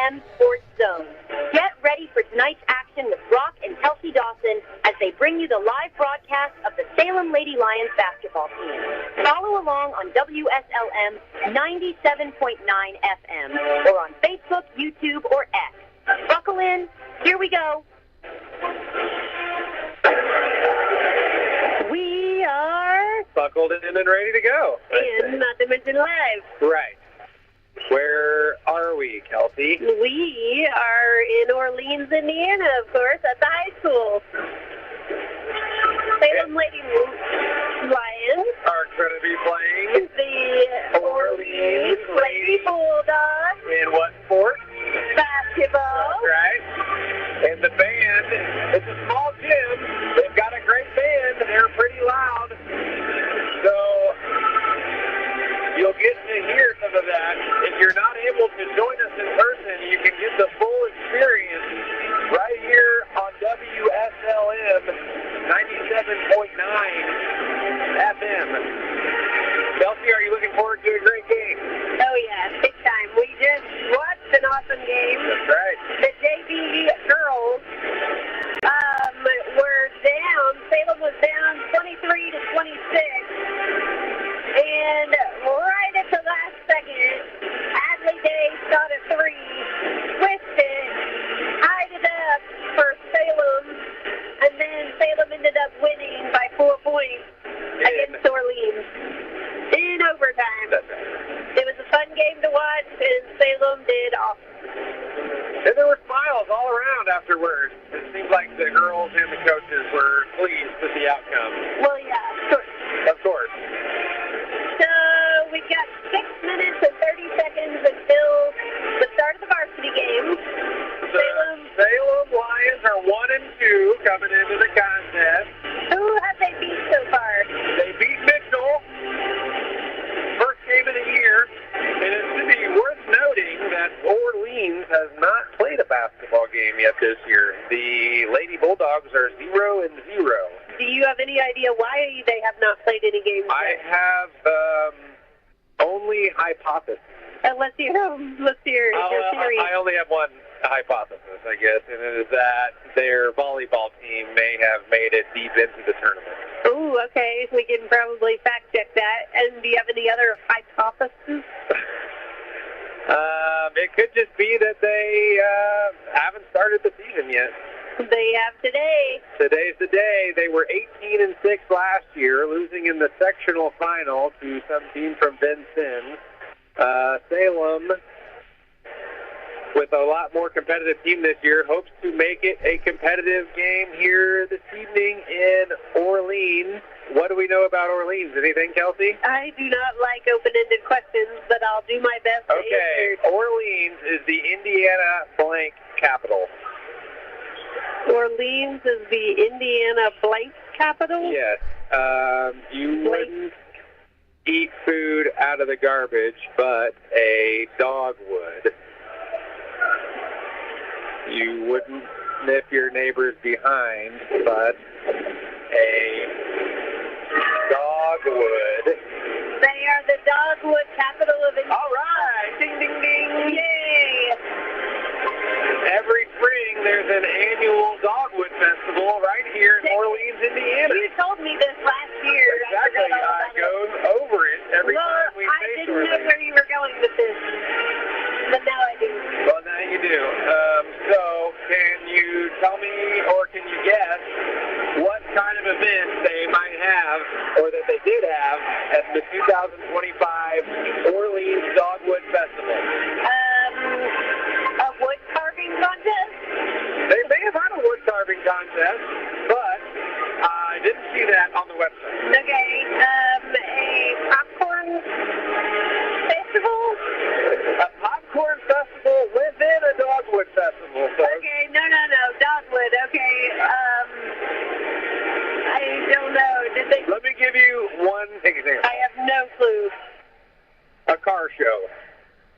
FM Sports Zone. Get ready for tonight's action with Brock and Kelsey Dawson as they bring you the live broadcast of the Salem Lady Lions basketball team. Follow along on WSLM 97.9 FM or on Facebook, YouTube, or X. Buckle in. Here we go. We are buckled in and ready to go. And not to mention live. Right. Where are we, Kelsey? We are in Orleans, Indiana, of course, at the high school. Salem Lady Lions are going to be playing the Orleans Lady Bulldogs. In what sport? Basketball. That's right. And the band, it's a small gym. They've got a great band. They're pretty loud. So you'll get to hear some of that. If you're not able to join us in person, you can get the full experience right here on WSLM 97.9 FM. Kelsey, are you looking forward to a great game? Oh, yeah, big time. We just watched an awesome game. That's right. The JV girls were down. Salem was down 23 to 26. And right at the last second, Adley Day shot a three, twisted, tied it up for Salem, and then Salem ended up winning by 4 points against Orleans in overtime. It was a fun game to watch, and Salem did awesome. And there were smiles all around afterwards. It seemed like the girls and the coaches were pleased with the outcome. Well, yeah, of course. Of course. So we've got 6 minutes and 30 seconds until the start of the varsity game. Salem Lions are 1-2 coming into the contest. Who have they beat so far? They beat Mitchell. First game of the year. And it should be worth noting that Orleans has not played a basketball game yet this year. The Lady Bulldogs are 0-0. Do you have any idea why they have not played any games yet? I have only hypothesis. Let's hear your theory. I only have one hypothesis, I guess, and it is that their volleyball team may have made it deep into the tournament. Ooh, okay. We can probably fact check that. And do you have any other hypotheses? It could just be that they haven't started the season yet. They have today. Today's the day. They were 18-6 last year, losing in the sectional final to some team from Vincennes. Salem, with a lot more competitive team this year, hopes to make it a competitive game here this evening in Orleans. What do we know about Orleans? Anything, Kelsey? I do not like open-ended questions, but I'll do my best to answer. Orleans is the Indiana blank capital. Orleans is the Indiana blank capital? Yes. You wouldn't eat food out of the garbage, but a dog would. You wouldn't sniff your neighbor's behind, but a dog would. They are the dogwood capital of Indiana. All right. Ding, ding, ding. Yay. Every spring, there's an annual Dogwood Festival right here in Orleans, Indiana. You told me this last year. Exactly. I go over it every time we I didn't know where you were going with this, but now I do. Well, now you do. So, can you tell me, or can you guess, what kind of event they might have, or that they did have, at the 2025 Orleans Dogwood Festival? A wood carving contest? They may have had a wood carving contest, but I didn't see that on the website. Okay, a popcorn festival? A popcorn festival within a Dogwood Festival. So. Okay, no, Dogwood, okay, I don't know, did they... Let me give you one example. I have no clue. A car show.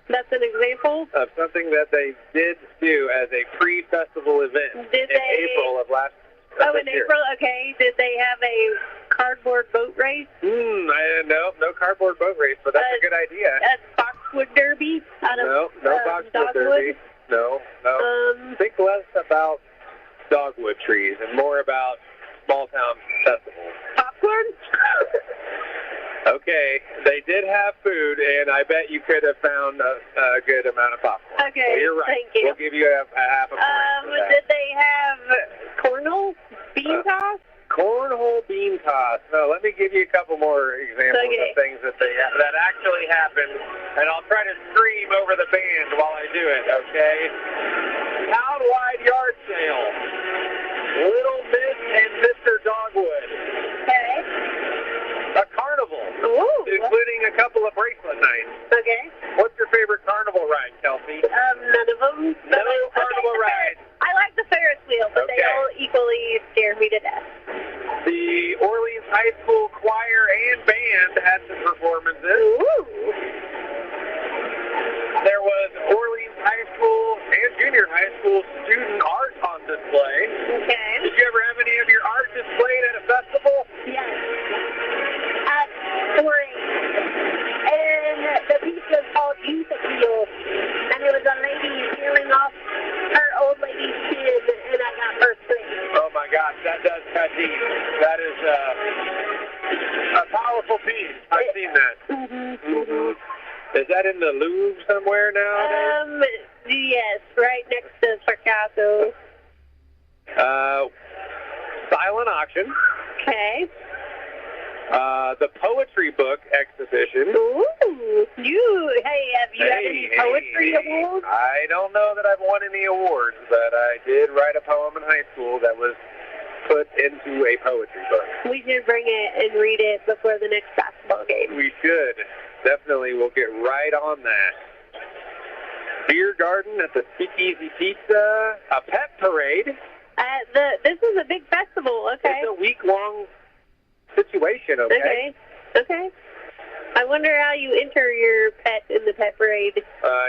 That's an example? Of something that they did do as a pre-festival event in April of last year. Oh, in April? Okay. Did they have a cardboard boat race? No cardboard boat race, but that's a good idea. A boxwood derby? No, No boxwood derby. No. Think less about dogwood trees and more about small town festivals. Popcorn? Okay, they did have food, and I bet you could have found a good amount of popcorn. Okay, so you're right. Thank you. We'll give you a half a point for that. Did they have cornhole bean toss? Cornhole bean toss. No, let me give you a couple more examples of things that actually happened, and I'll try to scream over the band while I do it, okay? Town-wide yard sale. Little Miss and Mr. Dogwood. Okay. A carnival. Ooh. Including a couple of bracelet nights. Okay. What's your favorite carnival ride, Kelsey? None of them. No carnival ride. I like the Ferris wheel, but they all equally scare me to death. The Orleans High School choir and band had some performances. Ooh. There was Orleans High School and junior high school student art on display. Okay. Did you ever have any of your art displayed at a festival? Yes. At 3. And the piece was called Youth Appeal. And it was a lady peeling off her old lady's chin, and I got first place. Oh my gosh, that does cut deep. That is a powerful piece. I've seen that. Mm-hmm. Is that in the Louvre somewhere now? Yes, right next to Picasso. Silent auction. Okay. The poetry book exhibition. Ooh. Have you had any poetry awards? I don't know that I've won any awards, but I did write a poem in high school that was put into a poetry book. We should bring it and read it before the next basketball game. We should. Definitely, we'll get right on that. Beer garden at the Speakeasy Pizza. A pet parade. This is a big festival, okay. It's a week-long situation, okay? Okay. I wonder how you enter your pet in the pet parade.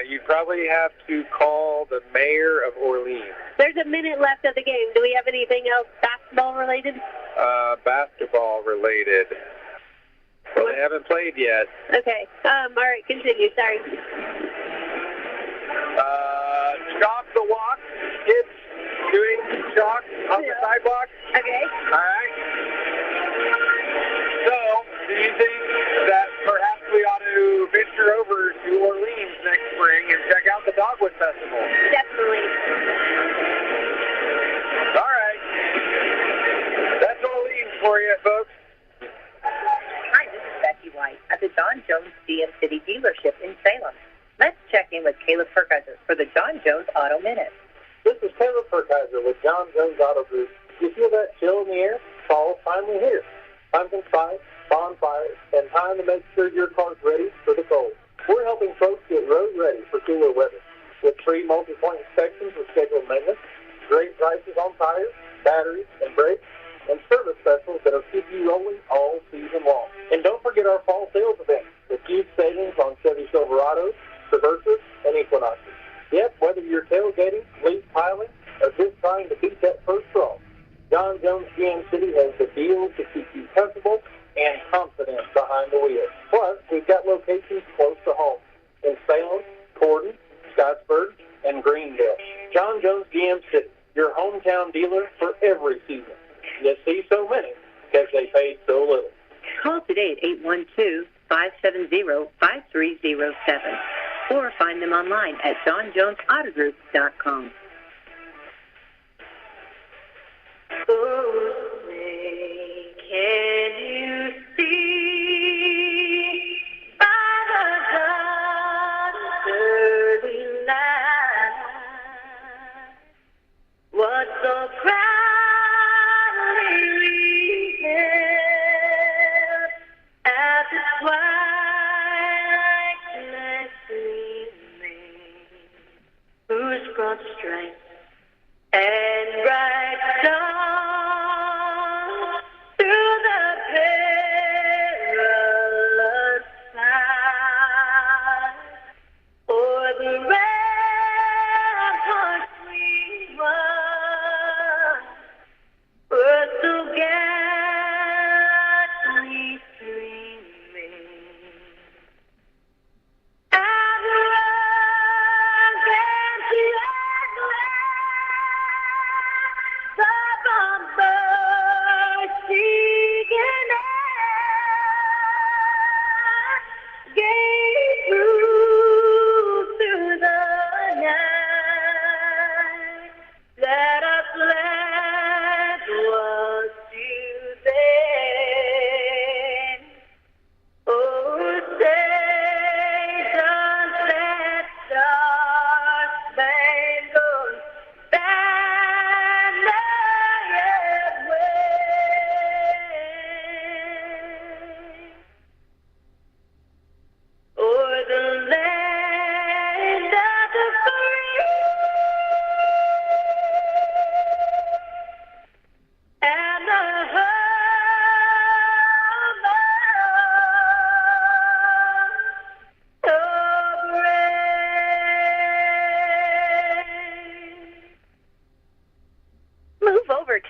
You probably have to call the mayor of Orleans. There's a minute left of the game. Do we have anything else basketball-related? Basketball-related. Well, they haven't played yet. Okay. All right, continue. Sorry. Chalk the walk. Kids doing chalk on the sidewalk. Okay. All right. So, do you think that perhaps we ought to venture over to Orleans next spring and check out the Dogwood Festival? Definitely. All right. That's Orleans for you, folks. Hi, this is Becky White at the John Jones GM City dealership in Salem. Let's check in with Caleb Perkiser for the John Jones Auto Minute. This is Caleb Perkiser with John Jones Auto Group. You feel that chill in the air? Fall's finally here. Pumpkin spice, bonfires, and time to make sure your car's ready for the cold. We're helping folks get road ready for cooler weather. With free multi-point inspections with scheduled maintenance, great prices on tires, batteries, and brakes, and service specials that'll keep you rolling all season long. And don't forget our fall sales event with huge savings on Chevy Silverados, Traversers, and Equinoxes. Yep, whether you're tailgating, leaf piling, or just trying to beat that first draw, John Jones GM City has the deals to keep you comfortable and confident behind the wheel. Plus, we've got locations close to home in Salem, Corden, Scottsburg, and Greenville. John Jones GM City, your hometown dealer for every season. You see so many because they paid so little. Call today at 812-570-5307 or find them online at johnjonsautogroup.com. Oh, say, can you see by the dawn's early light what so proudly we hailed at the twilight's gleaming, whose broad stripes and bright stars through the perilous fight, o'er the ramparts we won, were so gallantly streaming, and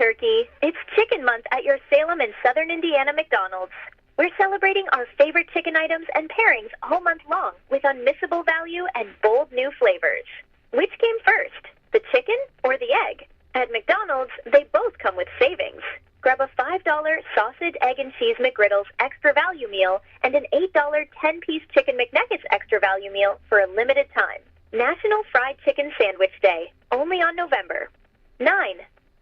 turkey. It's Chicken Month at your Salem and Southern Indiana McDonald's. We're celebrating our favorite chicken items and pairings all month long with unmissable value and bold new flavors. Which came first, the chicken or the egg? At McDonald's, they both come with savings. Grab a $5 sausage, egg, and cheese McGriddles extra value meal and an $8 10-piece chicken McNuggets extra value meal for a limited time. National Fried Chicken Sandwich Day, only on November. 9.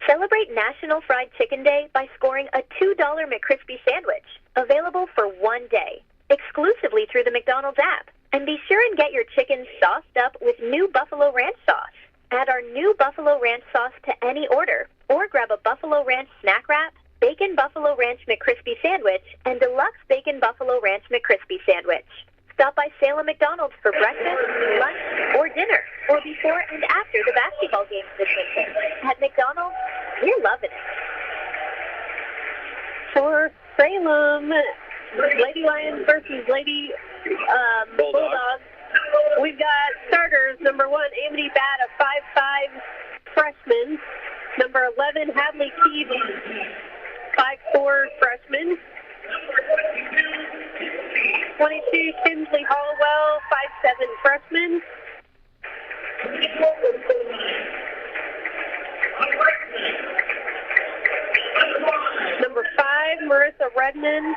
Celebrate National Fried Chicken Day by scoring a $2 McCrispy sandwich, available for 1 day, exclusively through the McDonald's app. And be sure and get your chicken sauced up with new Buffalo Ranch sauce. Add our new Buffalo Ranch sauce to any order, or grab a Buffalo Ranch snack wrap, Bacon Buffalo Ranch McCrispy sandwich, and Deluxe Bacon Buffalo Ranch McCrispy sandwich. Stop by Salem McDonald's for breakfast, lunch, or dinner, or before and after the basketball games this weekend. At McDonald's, we're loving it. For Salem, Lady Lions versus Lady Bulldogs. We've got starters, number 1, Amity Bat, a 5'5" freshman. Number 11, Hadley Keith, 5'4" freshman. 22, Kinsley Hollowell, 5'7" freshman. Number 5, Marissa Redmond,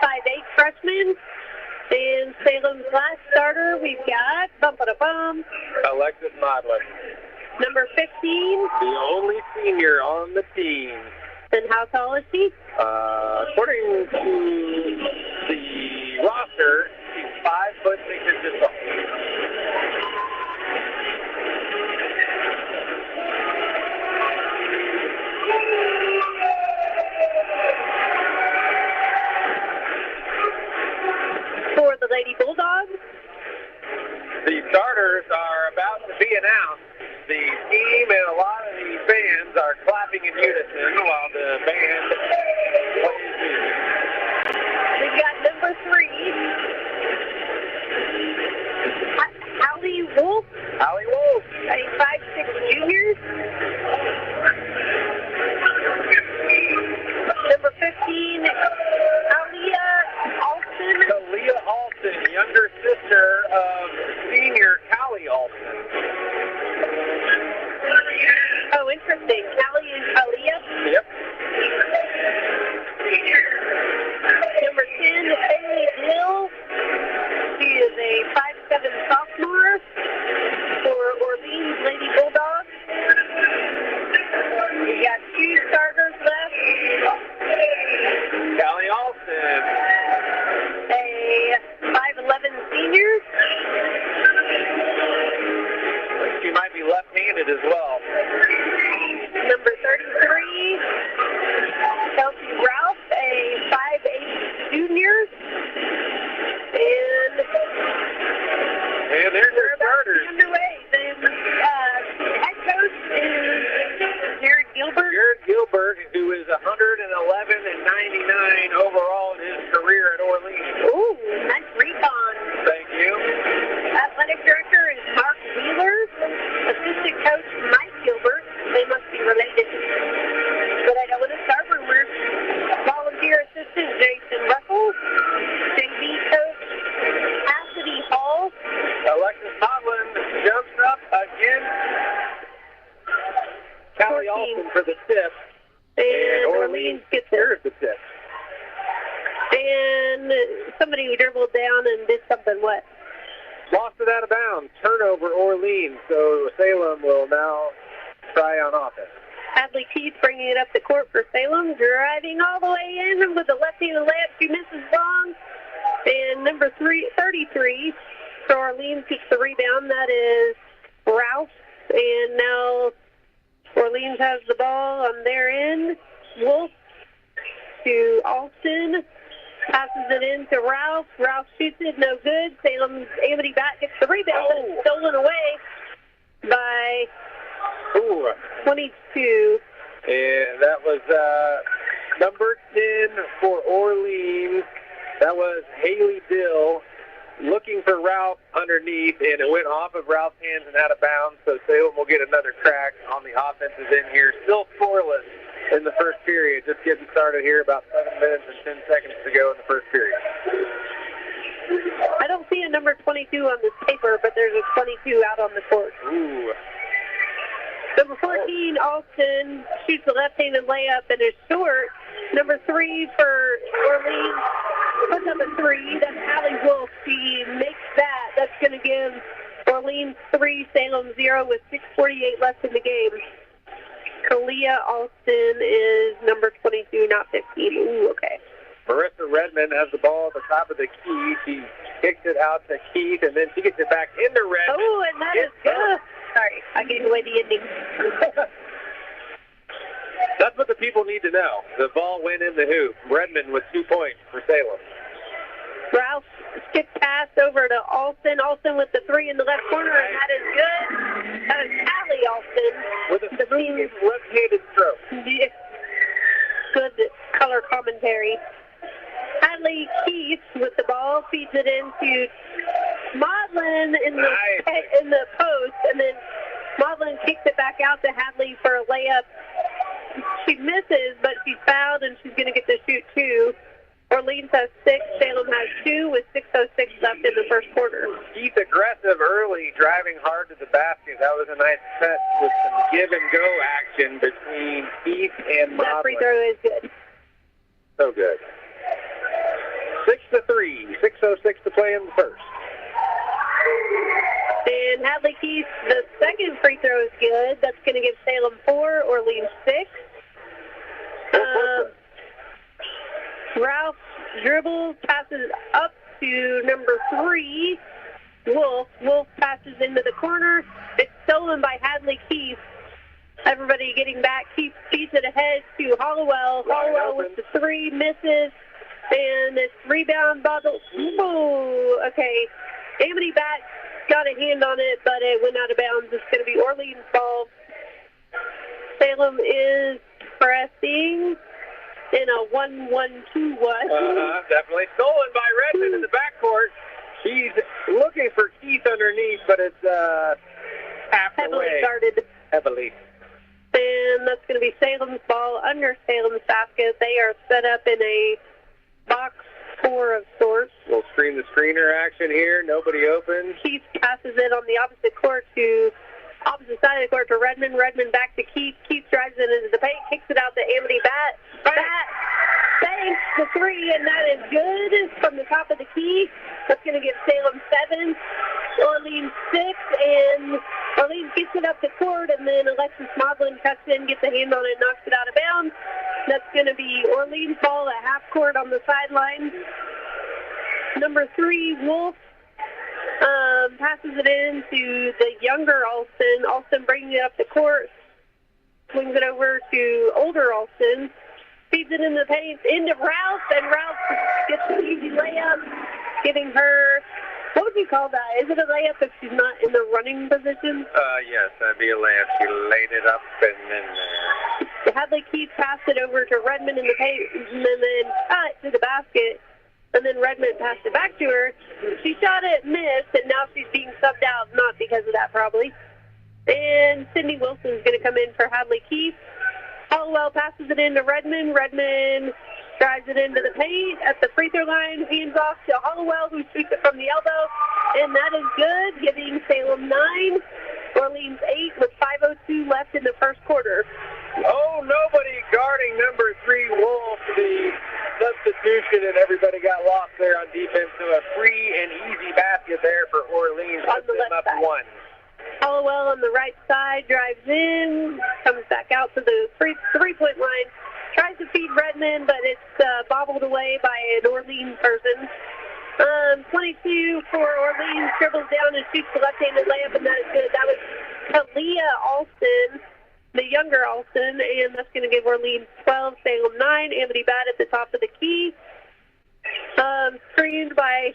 5'8" freshman. And Salem's last starter, we've got Alexis Modlin. Number 15. The only senior on the team. And how tall is she? According to the roster, she's 5'6" tall. For the Lady Bulldogs, the starters are about to be announced. The team and a lot of the fans are clapping in unison while the band plays music. we've got number 3, Allie Wolf, Allie Wolf. a 5'6" junior. Number 15, Aaliyah Alston. Talia Alston, younger sister of senior Callie Alston. Oh, interesting. Callie and Aaliyah. Yep. Number 10, Haley Hill. She is a 5'7" sophomore for Orleans Lady Bulldogs. We got 2 starters left. Callie Alston. A 5'11" senior. She might be left-handed as well. Number 33, Kelsey Ralph, a 5'8" junior. And there's their starters. Underway. The head coach is Jared Gilbert. Jared Gilbert, who is 111 and 99 overall in his career at Orleans. Ooh, nice recon. Thank you. Athletic director is Mark Wheeler. Assistant coach Mike Gilbert. They must be related. But I don't want to start rumors. Volunteer assistant Jason Russell. JV coach Cassidy Hall. Alexis Modlin jumps up again. Callie 14. Alston for the tip. And Orleans gets it. Here's the tip. And somebody dribbled down and did something wet. Lost it out of bounds. Turnover Orleans. So Salem will now try on offense. Hadley Keith bringing it up the court for Salem. Driving all the way in with a left-handed layup. She misses long. And number 33 for Orleans gets the rebound. That is Ralph. And now Orleans has the ball on their end. Wolf to Alston. Passes it in to Ralph. Ralph shoots it. No good. Salem's Amity Bat gets the rebound. And stolen away by 22. And that was number 10 for Orleans. That was Haley Dill looking for Ralph underneath, and it went off of Ralph's hands and out of bounds, so Salem will get another crack on the offensive end here. Still scoreless in the first period. Just getting started here, about 7 minutes and 10 seconds to go in the first period. I don't see a number 22 on this paper, but there's a 22 out on the court. Ooh. Number 14, Alston, shoots a left-handed layup and is short. Number 3 for Orleans puts up a 3. That's Allie Wolf. She makes that. That's going to give Orleans 3, Salem 0 with 6:48 left in the game. Kalia Alston is number 22, not 15. Ooh, okay. Marissa Redmond has the ball at the top of the key. She kicks it out to Keith, and then she gets it back into Redmond. Oh, and that is good. Sorry, I gave away the ending. That's what the people need to know. The ball went in the hoop. Redmond with 2 points for Salem. Ralph skipped pass over to Alston. Alston with the 3 in the left corner, and that is good. That is Allie Alston. With a smooth left-handed stroke. Yeah. Good color commentary. Hadley Keith with the ball feeds it into Maudlin in the post, and then Maudlin kicks it back out to Hadley for a layup. She misses, but she's fouled, and she's going to get to shoot 2. Orleans has 6. Salem has 2 with 6:06 left in the first quarter. Keith aggressive early, driving hard to the basket. That was a nice set with some give-and-go action between Keith and Maudlin. That free throw is good. So good. 6-3. 6:06 to play in the first. And Hadley Keith, the second free throw is good. That's going to give Salem 4, Orleans 6. Ralph dribbles, passes up to number 3, Wolf. Wolf passes into the corner. It's stolen by Hadley Keith. Everybody getting back. Keith feeds it ahead to Hollowell. Hollowell with the 3, misses. And it's rebound by the... Ooh, okay. Amity Bat got a hand on it, but it went out of bounds. It's going to be Orleans ball. Salem is pressing in a 1-1-2-1. Definitely stolen by Redmond in the backcourt. She's looking for Keith underneath, but it's half Heavily away. guarded. Heavily. And that's going to be Salem's ball under Salem's basket. They are set up in a box 4 of sorts. We'll screen the screener action here. Nobody open. Keith passes it on the opposite side of the court to Redmond. Redmond back to Keith. Keith drives it into the paint, kicks it out to Amity Bat. Bat banks the 3, and that is good from the top of the key. That's going to give Salem 7, Orleans 6, and Orleans gets it up the court, and then Alexis Maudlin cuts in, gets a hand on it, knocks it out of bounds. That's going to be Orleans ball at half court on the sideline. Number 3, Wolf, passes it in to the younger Alston. Alston brings it up the court, swings it over to older Alston, feeds it in the paint into Ralph, and Ralph gets an easy layup, giving her, what would you call that? Is it a layup if she's not in the running position? Yes, that'd be a layup. She laid it up and then Hadley Keith passed it over to Redmond in the paint, and then cut to the basket. And then Redmond passed it back to her. She shot it, missed, and now she's being subbed out, not because of that probably. And Sydney Wilson's going to come in for Hadley Keith. Hollowell passes it into Redmond. Redmond drives it into the paint at the free throw line, hands off to Hollowell, who shoots it from the elbow. And that is good, giving Salem 9, Orleans 8 with 5:02 left in the first quarter. Oh, nobody guarding number 3, Wolf. The substitution, and everybody got lost there on defense. So a free and easy basket there for Orleans. On the left up side. 1. Hollowell on the right side drives in, comes back out to the three-point line, tries to feed Redmond, but it's bobbled away by an Orleans person. 22 for Orleans, dribbles down and shoots the left-handed layup, and that is good. That was Kalia Alston, the younger Alston, and that's going to give Orleans 12, Salem 9. Amity Bat at the top of the key. Screened by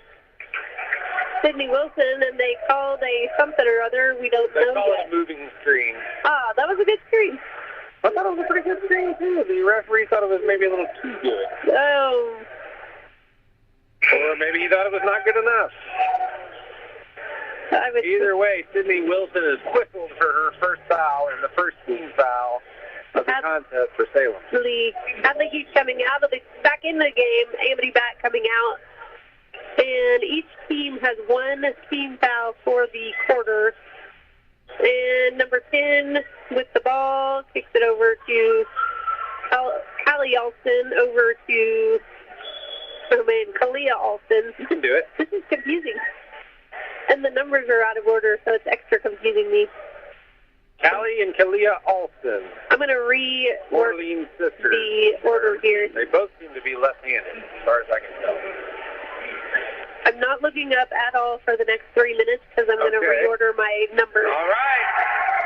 Sydney Wilson, and they called a something or other. We don't know call yet. it moving screen. Ah, that was a good screen. I thought it was a pretty good screen, too. The referee thought it was maybe a little too good. Oh. Or maybe he thought it was not good enough. Either way, Sydney Wilson is whistled for her first foul and the first team foul of the contest for Salem. Hadley keeps coming back in the game. Amity back coming out. And each team has one team foul for the quarter. And number 10 with the ball kicks it over to Callie Alston, over to Kalia Alston. You can do it. This is confusing. And the numbers are out of order, so it's extra confusing me. Callie and Kalia Alston. I'm going to rework the order here. They both seem to be left-handed, as far as I can tell. I'm not looking up at all for the next 3 minutes because I'm going to reorder my numbers. All right.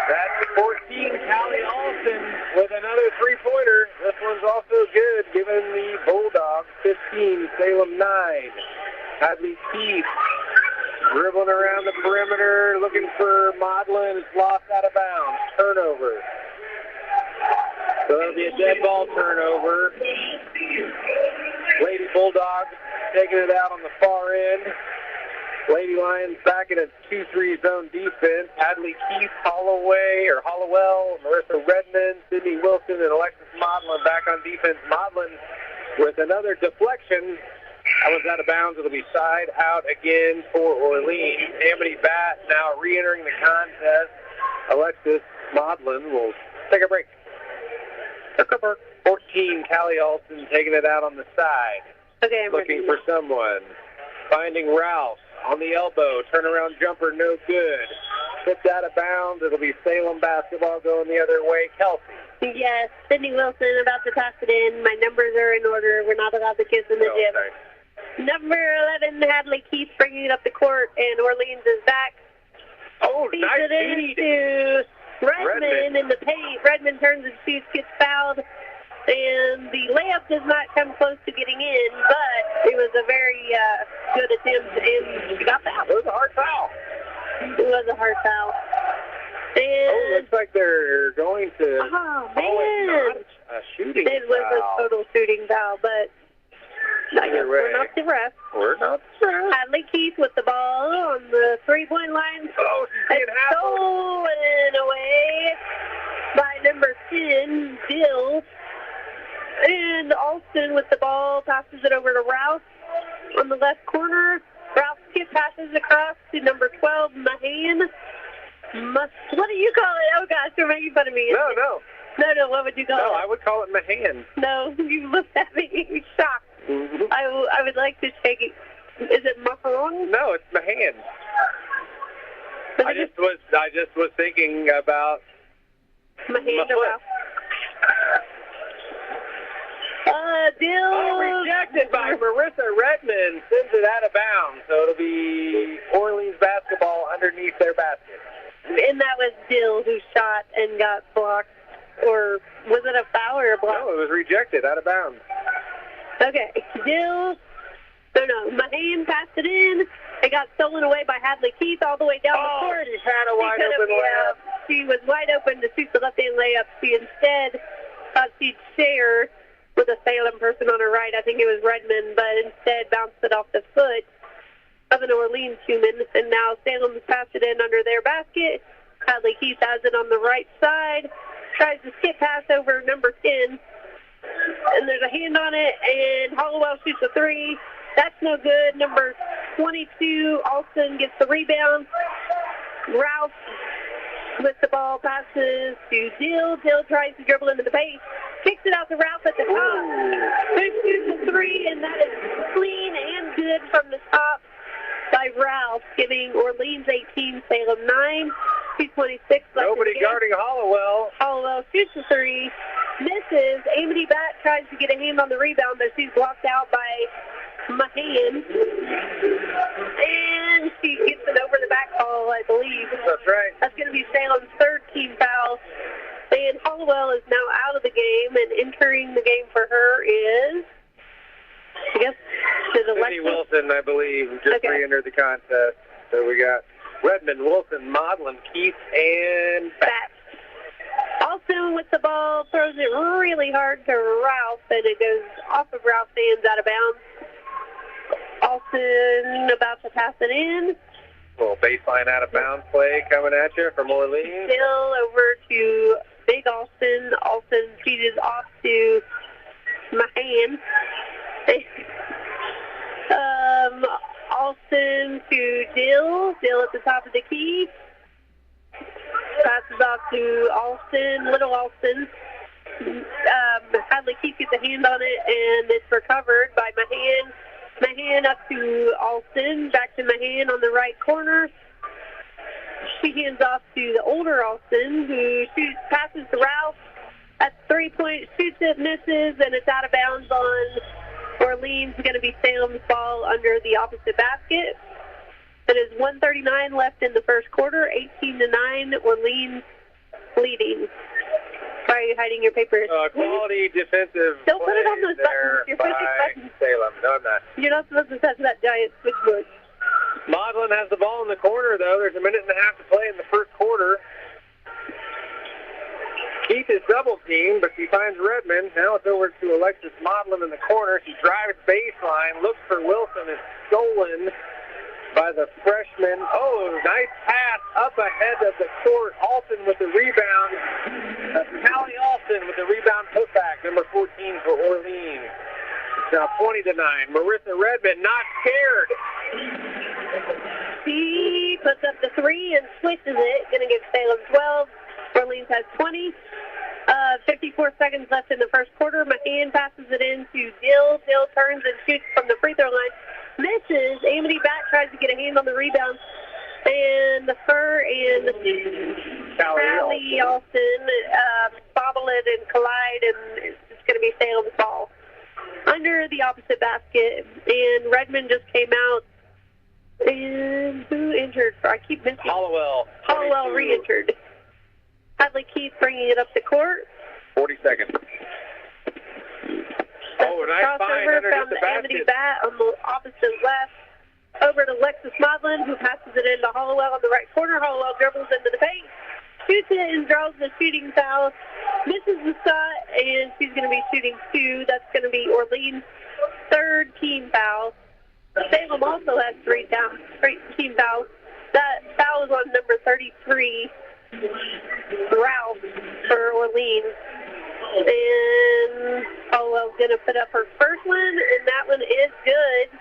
That's 14, Callie Alston with another three-pointer. This one's also good, giving the Bulldogs 15, Salem 9. Hadley Keith dribbling around the perimeter, looking for Maudlin. It's lost out of bounds. Turnover. So it'll be a dead ball turnover. Lady Bulldogs taking it out on the far end. Lady Lions back in a 2-3 zone defense. Hadley Keith, Hollowell, Marissa Redmond, Sydney Wilson, and Alexis Maudlin back on defense. Maudlin with another deflection. That was out of bounds. It'll be side out again for Orleans. Amity Bat now re-entering the contest. Alexis Maudlin will take a break. 14, Callie Alston taking it out on the side. Okay, I'm looking ready. for someone. Finding Ralph on the elbow. Turnaround jumper, no good. Tipped out of bounds. It'll be Salem basketball going the other way. Kelsey. Yes, Sydney Wilson about to pass it in. My numbers are in order. We're not allowed to kiss in the gym. Sorry. Number 11, Hadley Keith bringing it up the court, and Orleans is back. Oh, Feeds nice it feed. into Redmond in the paint. Redmond turns and shoots, gets fouled, and the layup does not come close to getting in, but it was a very good attempt, and she got fouled. It was a hard foul. It was a hard foul. And looks like they're going to oh, call it man. not a shooting It was foul. a total shooting foul, but I guess we're not the ref. We're not the ref. Hadley Keith with the ball on the three-point line. Oh, she's getting stolen away by number 10, Bill. And Alston with the ball passes it over to Ralph on the left corner. Ralph skip passes across to number 12, Mahan. What do you call it? Oh, gosh, you're making fun of me. No. No, what would you call it? No, I would call it Mahan. No, you looked at me. You're shocked. Mm-hmm. I would like to take it. Is it Mahan? No, it's Mahan. I just was thinking about Mahan to Ralph. Rejected by Marissa Redmond. Sends it out of bounds. So it'll be Orleans basketball underneath their basket. And that was Dill who shot and got blocked. Or was it a foul or a block? No, it was rejected out of bounds. Okay. Dill. No. Mahan passed it in. It got stolen away by Hadley Keith all the way down the court. She had a wide open layup. She was wide open to shoot the left-hand layup. She instead thought she'd share with a Salem person on her right. I think it was Redmond, but instead bounced it off the foot of an Orleans human. And now Salem's passed it in under their basket. Hadley Keith has it on the right side. Tries to skip pass over number 10. And there's a hand on it, and Hollowell shoots a three. That's no good. Number 22, Alston gets the rebound. Ralph with the ball passes to Dill. Dill tries to dribble into the paint. Kicks it out to Ralph at the top. Shoots a three, and that is clean and good from the top by Ralph, giving Orleans 18, Salem 9. 2:26 left. Nobody guarding Hollowell. Hollowell shoots a three, misses. Amity Bat tries to get a hand on the rebound, but she's blocked out by Mahan. And she gets it over the back ball, I believe. That's right. That's going to be Salem's third team foul. And Hollowell is now out of the game, and entering the game for her is, I guess, Sydney Wilson, I believe, just re-entered the contest. So we got Redmond, Wilson, Maudlin, Keith, and Bat. Also with the ball, throws it really hard to Ralph, and it goes off of Ralph's hands out of bounds. Alston about to pass it in. Little baseline out of bounds play coming at you from Orleans. Still over to Big Alston. Alston feeds off to Mahan. Alston to Dill. Dill at the top of the key. Passes off to Alston, Little Alston. Hadley Keith gets a hand on it, and it's recovered by Mahan. Mahan up to Alston, back to Mahan on the right corner. She hands off to the older Alston, who passes to Ralph. At 3-point, shoots it, misses, and it's out of bounds on Orleans. Going to be Salem's ball under the opposite basket. It is 1:39 left in the first quarter, 18-9, Orleans leading. Why are you hiding your papers? Quality defensive Don't put it on play those buttons. You're pushing by buttons. Salem. No, I'm not. You're not supposed to touch that giant switchboard. Maudlin has the ball in the corner, though. There's a minute and a half to play in the first quarter. Keith is double teamed, but she finds Redmond. Now it's over to Alexis Maudlin in the corner. She drives baseline, looks for Wilson. It's stolen by the freshman. Oh, nice pass up ahead of the court. Alston with the rebound. Callie Alston with the rebound putback, number 14 for Orleans. Now 20-9. Marissa Redmond not scared. She puts up the three and switches it. Going to give Salem 12. Orleans has 20. 54 seconds left in the first quarter. Mahan passes it in to Dill. Dill turns and shoots from the free throw line. Misses. Amity Bat tries to get a hand on the rebound. And Callie Alston bobble it and collide, and it's going to be Salem's ball under the opposite basket. And Redmond just came out. And who injured? I keep missing. Hollowell. Hollowell re-injured. Hadley Keith bringing it up the court. 40 seconds. Oh, nice find crossover, underneath found the Amity basket. Bat on the opposite left. Over to Alexis Maudlin, who passes it into Hollowell on the right corner. Hollowell dribbles into the paint, shoots it and draws the shooting foul. Misses the shot, and she's going to be shooting two. That's going to be Orleans' third team foul. Salem also has three team fouls. That foul is on number 33, Ralph, for Orleans. And Hollowell's going to put up her first one, and that one is good,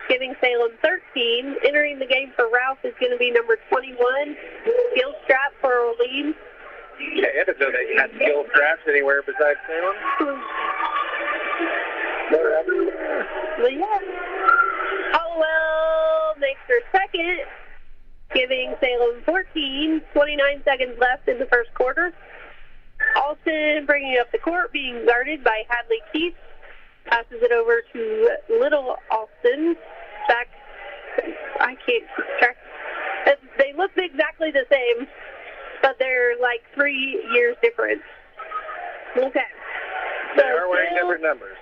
giving Salem 13. Entering the game for Ralph is going to be number 21, Gilstrap for Orleans. Yeah, I didn't know they had skill straps anywhere besides Salem. Well, yeah. Hollowell makes her second, giving Salem 14. 29 seconds left in the first quarter. Alston bringing up the court, being guarded by Hadley Keith. Passes it over to Little Alston. Back, I can't keep track. They look exactly the same, but they're like 3 years different. Okay. They are wearing different numbers.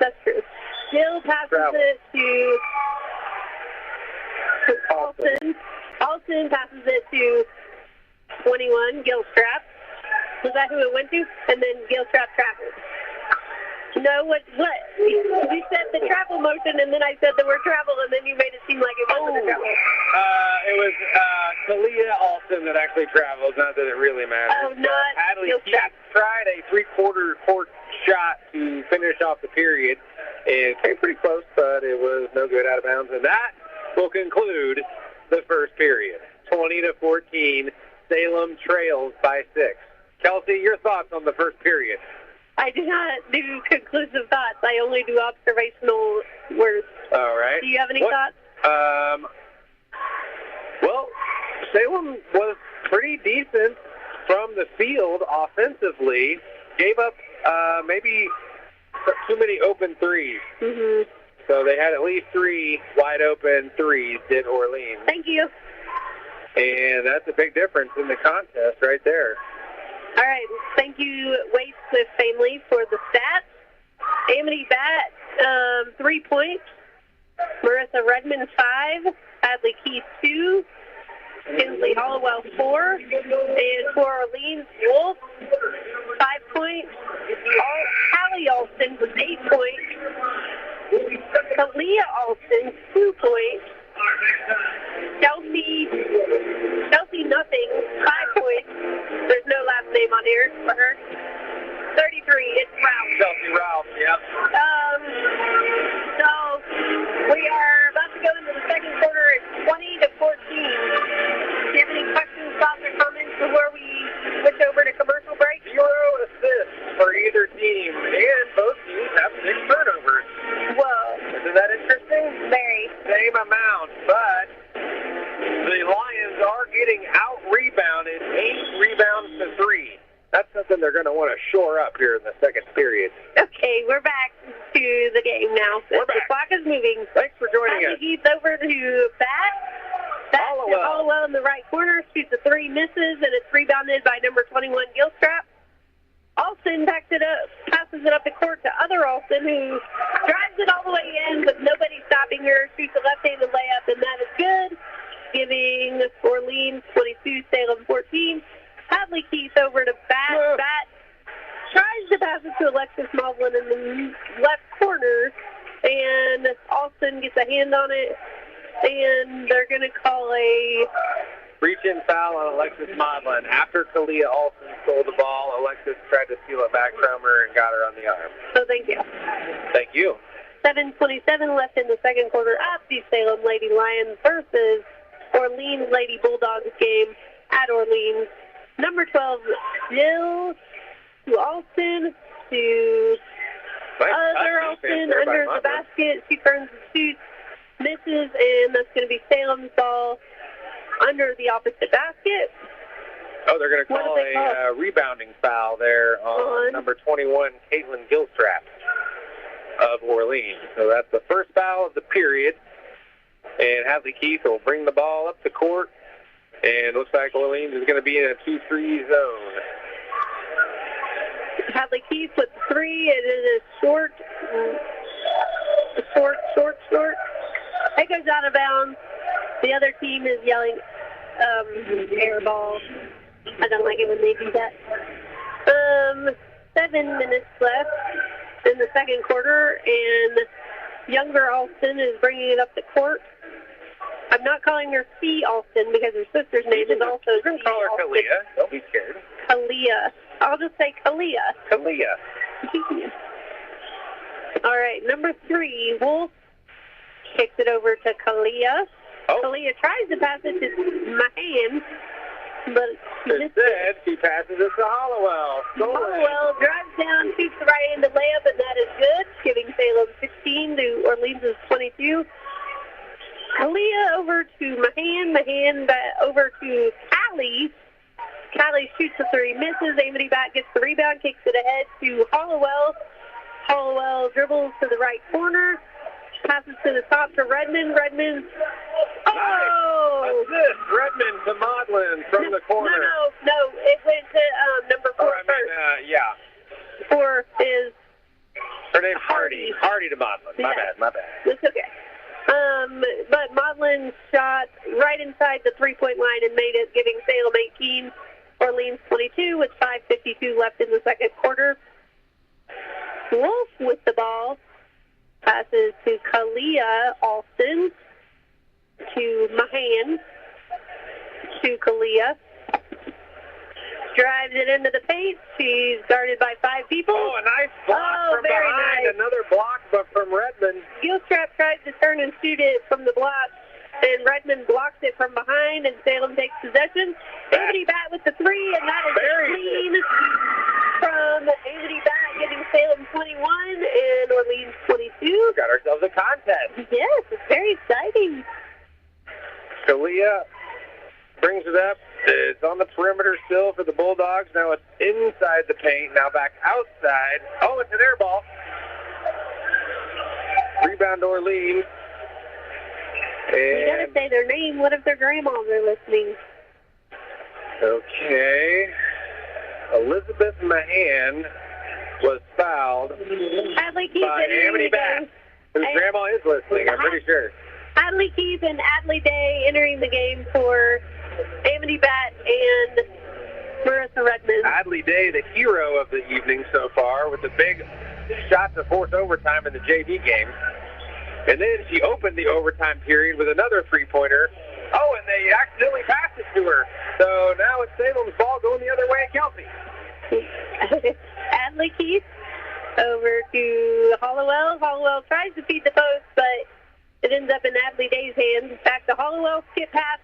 That's true. Jill passes it to Alston. Alston passes it to 21, Gilstrap. Was that who it went to? And then Gilstrap traveled. No, what? You said the travel motion, and then I said the word travel, and then you made it seem like it wasn't a travel. It was Kalia Alston that actually traveled, not that it really matters. Oh, not Hadley Keith Gilstrap. tried a three-quarter court shot to finish off the period. It came pretty close, but it was no good, out of bounds. And that will conclude the first period. 20-14, Salem trails by 6. Kelsey, your thoughts on the first period? I do not do conclusive thoughts. I only do observational words. All right. Do you have any thoughts? Well, Salem was pretty decent from the field offensively. Gave up maybe too many open threes. Mm-hmm. So they had at least 3 wide open threes, did Orleans. Thank you. And that's a big difference in the contest right there. All right. Thank you, Waitecliff family, for the stats. Amity Bat, 3 points. Marissa Redmond, 5. Hadley Keith, 2. Kinsley Hollowell, 4. And for Orleans, Wolf, 5 points. Callie Alston with 8 points. Kalia Alston, 2 points. Kelsey here for her. 33, it's Ralph. Kelsey Ralph, yep. So we are about to go into the second quarter. It's 20-14. Do you have any questions, thoughts, or comments before we switch over to commercial break? 0 assists for either team, and both teams have 6 turnovers. Whoa. Isn't that interesting? Very. Same amount, but the Lions are getting out-rebounded, 8 rebounds to 3. That's something they're going to want to shore up here in the second period. Okay, we're back to the game now. We're back. The clock is moving. Thanks for joining us. He's over to Bat. Hollowell in the right corner, shoots a 3, misses, and it's rebounded by number 21, Gilstrap. Alston backs it up, passes it up the court to other Alston, who drives it all the way in with nobody stopping her, shoots a left-handed layup, and that is good, giving Orleans 22, Salem 14. Hadley Keith over to Bat. Bat tries to pass it to Alexis Moblin in the left corner, and Alston gets a hand on it, and they're going to call a reach-in foul on Alexis Modlin. After Kalia Alston stole the ball, Alexis tried to steal it back from her and got her on the arm. So thank you. Thank you. 7:27 left in the second quarter of the Salem Lady Lions versus Orleans Lady Bulldogs game at Orleans. Number 12, Jill to Alston to other Alston under the basket. She turns and shoots, misses, and that's going to be Salem's ball under the opposite basket. Oh, they're going to call a rebounding foul there on number 21, Caitlin Gilstrap of Orleans. So that's the first foul of the period. And Hadley Keith will bring the ball up the court. And it looks like Orleans is going to be in a 2-3 zone. Hadley Keith with the 3. It is a short. It goes out of bounds. The other team is yelling air ball. I don't like it when they do that. 7 minutes left in the second quarter, and younger Alston is bringing it up the court. I'm not calling her C. Alston because her sister's name is also C. You can call her Kalia. Don't be scared. Kalia. I'll just say Kalia. Kalia. All right, number 3, Wolf kicks it over to Kalia. Oh. Kalia tries to pass it to Mahan, but instead she passes it to Hollowell. Hollowell drives down, shoots the right-handed layup, and that is good, giving Salem 16 to Orleans' 22. Kalia over to Mahan over to Callie. Callie shoots a 3, misses. Amity Bat gets the rebound, kicks it ahead to Hollowell. Hollowell dribbles to the right corner, passes to the top to Redmond. Redmond. Oh! Assist. Redmond to Modlin from the corner. No. It went to number 4 first. 4 is her name's Hardy. Hardy to Modlin. My bad. It's okay. But Modlin shot right inside the three-point line and made it, giving Salem 18, Orleans 22, with 5:52 left in the second quarter. Wolf with the ball passes to Kalia Alston to Mahan to Kalia. Drives it into the paint. She's guarded by 5 people. Oh, a nice block from behind. Nice. Another block, but from Redmond. Gilstrap tries to turn and shoot it from the block, and Redmond blocks it from behind, and Salem takes possession. Amity Bat with the 3, and that is clean from Amity Bat, giving Salem 21 and Orleans 22. Got ourselves a contest. Yes, it's very exciting. Kalia brings it up. It's on the perimeter still for the Bulldogs. Now it's inside the paint. Now back outside. Oh, it's an air ball. Rebound Orleans. You gotta say their name. What if their grandmas are listening? Okay. Elizabeth Mahan was fouled by Amity Bat, whose grandma is listening, I'm pretty sure. Adley Keith and Adley Day entering the game for Amity Bat and Marissa Redmond. Adley Day, the hero of the evening so far, with the big shot to force overtime in the JV game. And then she opened the overtime period with another three-pointer. Oh, and they accidentally passed it to her. So now it's Salem's ball going the other way at Kelsey. Adley Keith over to Hollowell. Hollowell tries to feed the post, but it ends up in Adley Day's hands. Back to Hollowell. Skip past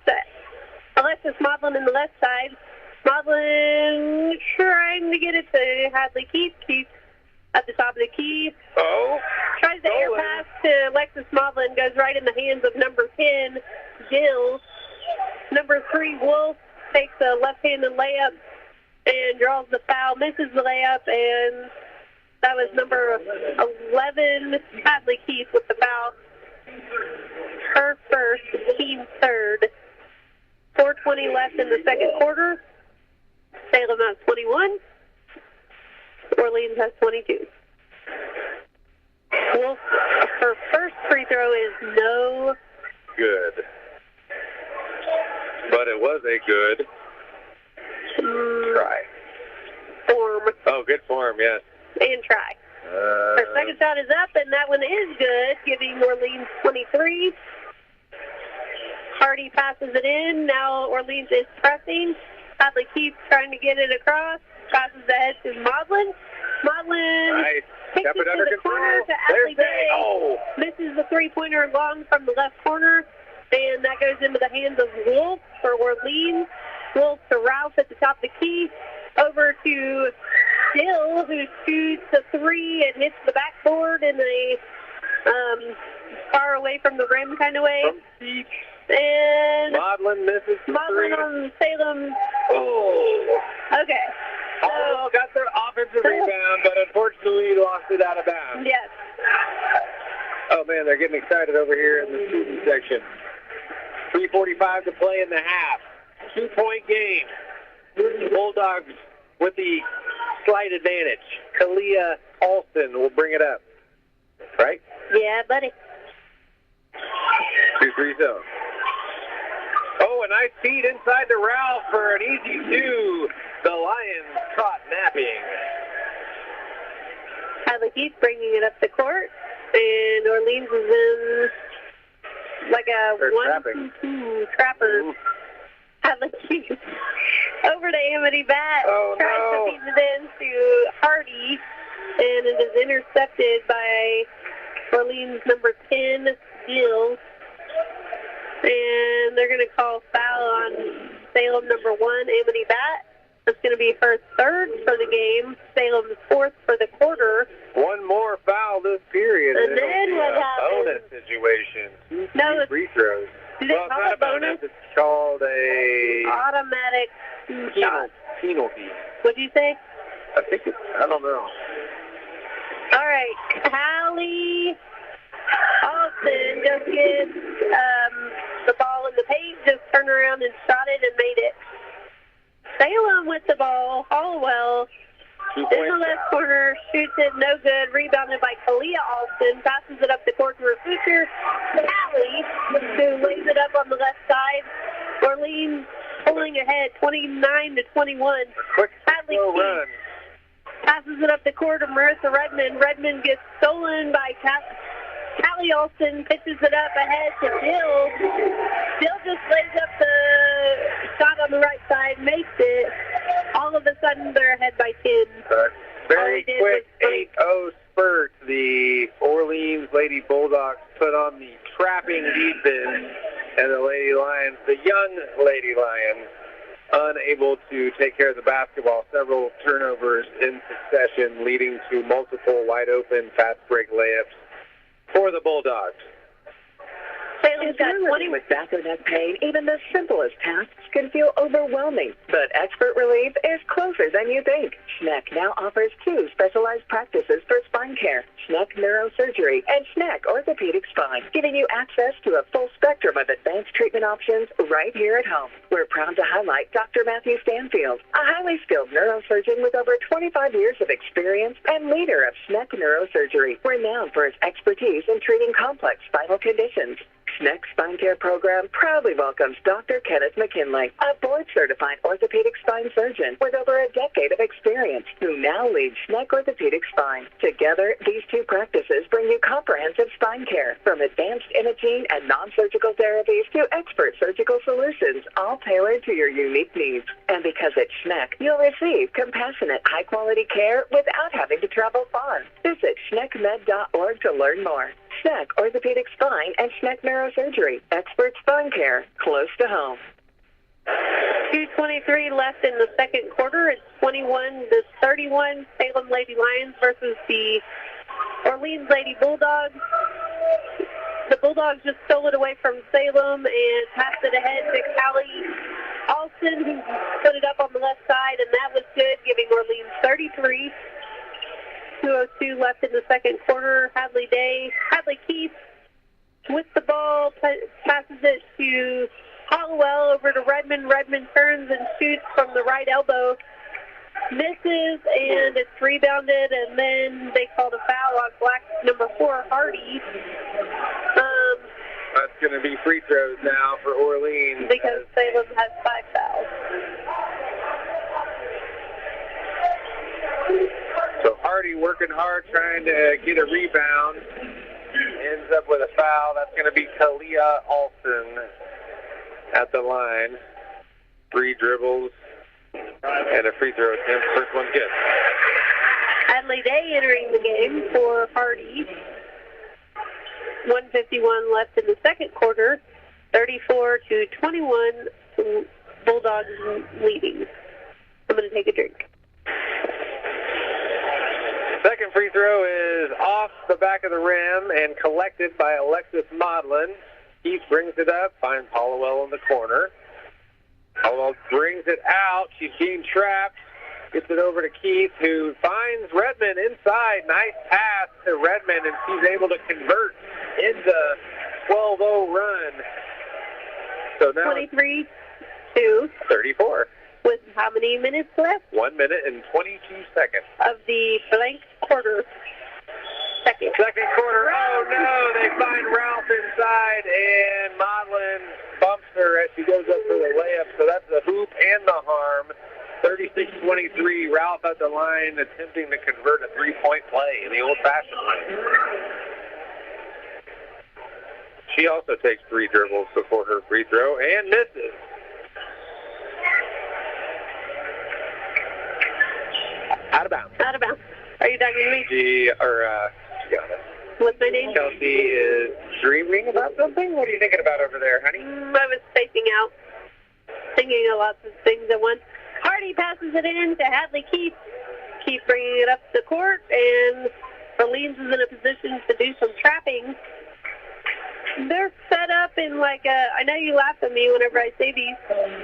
Alexis Maudlin in the left side. Maudlin trying to get it to Hadley Keith. Keith at the top of the key. Oh. Tries the air pass to Alexis Maudlin. Goes right in the hands of number 10, Jill. Number 3, Wolf, takes a left-handed layup and draws the foul. Misses the layup, and that was number 11, Hadley Keith, with the foul. Her first, team third. 4:20 left in the second quarter. Salem has 21. Orleans has 22. Wolf, her first free throw is no good. But it was a good try. Form. Oh, good form, yes. And try. Her second shot is up, and that one is good, giving Orleans 23. Hardy passes it in. Now Orleans is pressing. Hadley keeps trying to get it across. Passes ahead to Maudlin. Maudlin kicks it to the corner to Adley Day. Oh. Misses the three-pointer long from the left corner. And that goes into the hands of Wolf for Orleans. Wolf to Ralph at the top of the key. Over to Dill, who shoots a three and hits the backboard in a far away from the rim kind of way. And Maudlin misses the Maudlin three. on Salem. Oh. Okay. Oh, got their offensive rebound, but unfortunately lost it out of bounds. Yes. Oh, man, they're getting excited over here in the student section. 3:45 to play in the half. 2-point game. Bulldogs with the slight advantage. Kalia Alston will bring it up. Right? Yeah, buddy. 2-3 zone. Oh, a nice feed inside to Ralph for an easy two. The Lions caught napping. Hadley Keith bringing it up the court. And Orleans is in like a 1-2 trapper. Hadley Keith over to Amity Bat. Oh, tries to feed it in to Hardy. And it is intercepted by Orleans number 10, Jill. And they're going to call foul on Salem number 1, Amity Bat. That's going to be her third for the game. Salem's fourth for the quarter. One more foul this period. And then what happens? Bonus situation. No, free throws. Do they Well, it's call not it a bonus. It's called a automatic shot. penalty. What'd you say? I think it's, I don't know. All right. Hallie Alston just gets the ball in the paint, just turned around and shot it and made it. Salem with the ball. Hollowell in the left corner, shoots it, no good. Rebounded by Kalia Alston. Passes it up the court to her sister, Hallie, who lays it up on the left side. Orleans pulling ahead, 29-21. Quick Hadley run. passes it up the court to Marissa Redmond. Redmond gets stolen by Callie Alston, pitches it up ahead to Jill. Jill just lays up the shot on the right side, makes it. All of a sudden, they're ahead by 10. Very quick 8-0 spurt. The Orleans Lady Bulldogs put on the trapping defense, and the Lady Lions, the young Lady Lions, unable to take care of the basketball. Several turnovers in succession, leading to multiple wide-open fast break layups for the Bulldogs. Salem's got 20 with back or neck pain. Even the simplest tasks can feel overwhelming. But expert relief is closer than you think. Schneck now offers 2 specialized practices for spine care, Schneck Neurosurgery and Schneck Orthopedic Spine, giving you access to a full spectrum of advanced treatment options right here at home. We're proud to highlight Dr. Matthew Stanfield, a highly skilled neurosurgeon with over 25 years of experience and leader of Schneck Neurosurgery, renowned for his expertise in treating complex spinal conditions. Schneck Spine Care Program proudly welcomes Dr. Kenneth McKinley, a board-certified orthopedic spine surgeon with over a decade of experience, who now leads Schneck Orthopedic Spine. Together, these two practices bring you comprehensive spine care, from advanced imaging and non-surgical therapies to expert surgical solutions, all tailored to your unique needs. And because it's Schneck, you'll receive compassionate, high-quality care without having to travel far. Visit schneckmed.org to learn more. Schneck Orthopedic Spine and Schneck Neurosurgery. Expert spine care, close to home. 2:23 left in the second quarter. It's 21-31. Salem Lady Lions versus the Orleans Lady Bulldogs. The Bulldogs just stole it away from Salem and passed it ahead to Callie Alston, who put it up on the left side, and that was good, giving Orleans 33. 2:02 left in the second quarter. Hadley Keith with the ball, passes it to Hollowell, over to Redmond. Redmond turns and shoots from the right elbow. Misses, and it's rebounded, and then they called a foul on black number 4, Hardy. That's going to be free throws now for Orleans. Because Salem has 5 fouls. So Hardy working hard, trying to get a rebound. Ends up with a foul. That's going to be Kalia Alston at the line. 3 dribbles and a free throw attempt. First one good. Adley Day entering the game for Hardy. 1:51 left in the second quarter. 34-21. Bulldogs leading. I'm going to take a drink. Second free throw is off the back of the rim and collected by Alexis Modlin. Keith brings it up, finds Hollowell in the corner. Hollowell brings it out. She's being trapped. Gets it over to Keith, who finds Redmond inside. Nice pass to Redmond, and she's able to convert into 12-0 run. So now 23-34. With how many minutes left? 1 minute and 22 seconds. Of the blank quarter. Second quarter. Oh, no. They find Ralph inside, and Modlin bumps her as she goes up for the layup. So that's the hoop and the harm. 36-23. Ralph at the line attempting to convert a three-point play in the old-fashioned way. She also takes 3 dribbles before her free throw and misses. Out of bounds. Out of bounds. Are you talking to me? She got it. What's my name? Kelsey is dreaming about something? What are you thinking about over there, honey? I was spacing out. Thinking of lots of things at once. Hardy passes it in to Hadley Keith. Keith bringing it up the court, and Orleans is in a position to do some trapping. They're set up in like a, I know you laugh at me whenever I say these,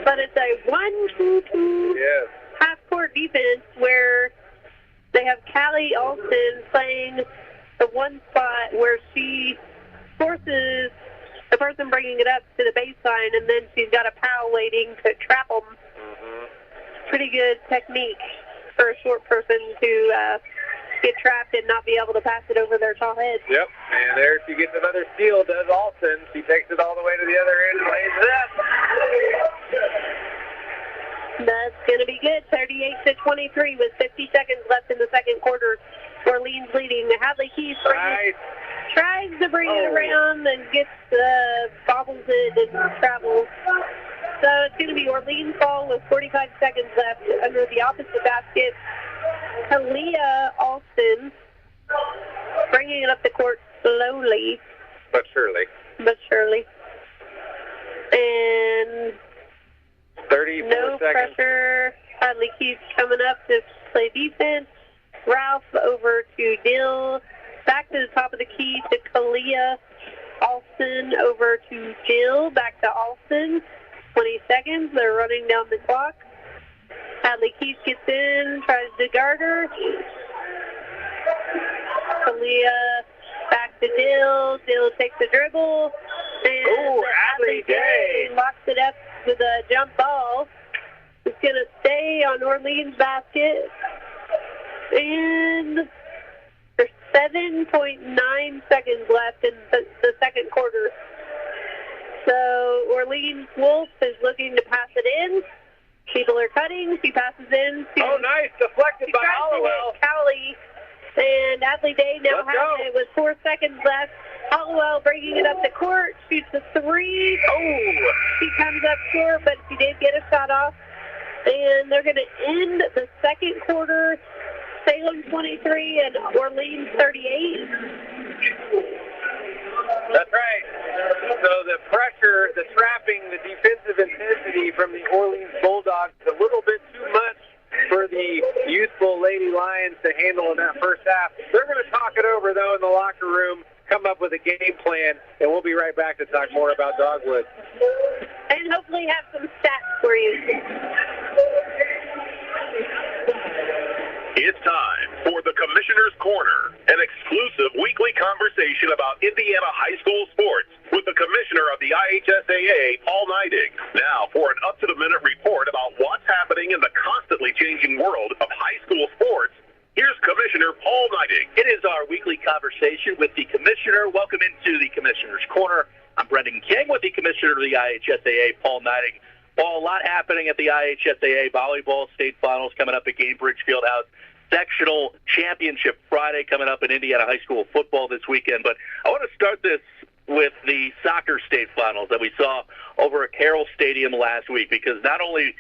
but it's a 1-2-2 half-court defense where they have Callie Alston playing the one spot where she forces the person bringing it up to the baseline, and then she's got a pal waiting to trap them. Pretty good technique for a short person to get trapped and not be able to pass it over their tall heads. Yep, and there she gets another steal, does Alston. She takes it all the way to the other end, lays it up. That's going to be good. 38-23 with 50 seconds left in the second quarter. Orleans leading. Hadley Keith tries to bring it around and gets bobbles it and travels. So it's going to be Orleans ball with 45 seconds left under the opposite basket. Kalia Alston bringing it up the court slowly. But surely. And 34 no seconds. pressure. Hadley Keith coming up to play defense. Ralph over to Dill. Back to the top of the key to Kalia Alston over to Dill. Back to Alston. 20 seconds. They're running down the clock. Hadley Keith gets in, tries to guard her. Kalia back to Dill. Dill takes a dribble. And Hadley Day locks it up with a jump ball. It's going to stay on Orleans' basket. And there's 7.9 seconds left in the second quarter. So Orleans Wolf is looking to pass it in. People are cutting. She passes in. Oh, nice. Deflected by Hollowell. Cowley. And Adley Day now has it with 4 seconds left. Hollowell bringing it up the court. Shoots a 3. Oh! She comes up short, but she did get a shot off. And they're going to end the second quarter. Salem 23 and Orleans 38. That's right. So the pressure, the trapping, the defensive intensity from the Orleans Bulldogs is a little bit too much for the youthful Lady Lions to handle in that first half. They're going to talk it over, though, in the locker room, come up with a game plan, and we'll be right back to talk more about Dogwood. And hopefully have some stats for you. It's time for the Commissioner's Corner, an exclusive weekly conversation about Indiana high school sports with the Commissioner of the IHSAA, Paul Neidig. Now for an up-to-the-minute report about what's happening in the constantly changing world of high school sports, here's Commissioner Paul Neidig. It is our weekly conversation with the Commissioner. Welcome into the Commissioner's Corner. I'm Brendan King with the Commissioner of the IHSAA, Paul Neidig. Paul, a lot happening at the IHSAA volleyball state finals coming up at Cambridge Fieldhouse. Sectional championship Friday coming up in Indiana high school football this weekend. But I want to start this with the soccer state finals that we saw over at Carroll Stadium last week, because not only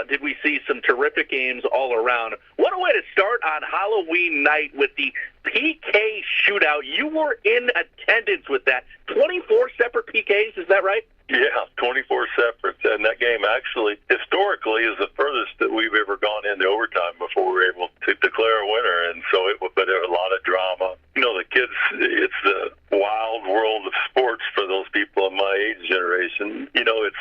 did we see some terrific games all around, what a way to start on Halloween night with the PK shootout. You were in attendance with that. 24 separate PKs, is that right? Yeah, 24 separate. And that game actually, historically, is the furthest that we've ever gone into overtime before we were able to declare a winner. And so but there was a lot of drama. You know, the kids, it's the wild world of sports for those people of my age generation. You know, it's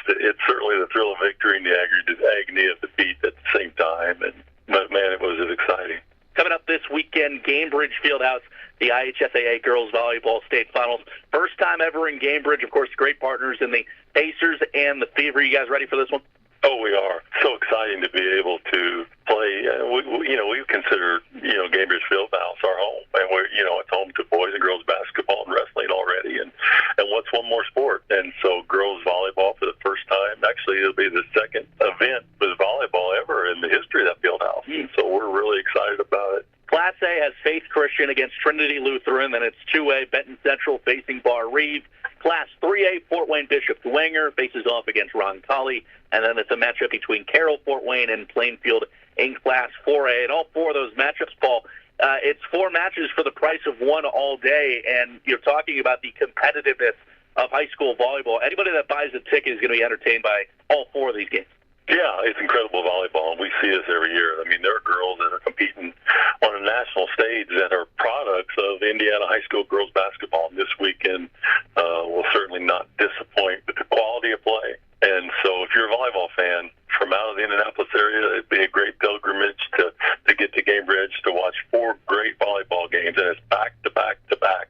certainly the thrill of victory and the agony of defeat at the same time. But man, it was exciting. Coming up this weekend, Cambridge Fieldhouse, the IHSAA Girls Volleyball State Finals. First time ever in Cambridge. Of course, great partners in the Pacers and the Fever. You guys ready for this one? Oh, we are. So exciting to be able to play. We consider, Cambridge Fieldhouse our home. And it's home to boys and girls basketball and wrestling already. And what's one more sport? And so girls volleyball for the first time. Actually, it'll be the second event with volleyball ever in the history of that Fieldhouse. And so we're really excited about it. Class A has Faith Christian against Trinity Lutheran, then it's 2A Benton Central facing Bar Reeve. Class 3A Fort Wayne Bishop Dwenger faces off against Roncalli, and then it's a matchup between Carroll Fort Wayne and Plainfield in Class 4A. And all four of those matchups, Paul, it's 4 matches for the price of 1 all day, and you're talking about the competitiveness of high school volleyball. Anybody that buys a ticket is going to be entertained by all 4 of these games. Yeah, it's incredible volleyball, and we see this every year. I mean, there are girls that are competing on a national stage that are products of Indiana high school girls basketball. And this weekend will certainly not disappoint with the quality of play. And so if you're a volleyball fan from out of the Indianapolis area, it'd be a great pilgrimage to get to Cambridge to watch 4 great volleyball games. And it's back to back to back,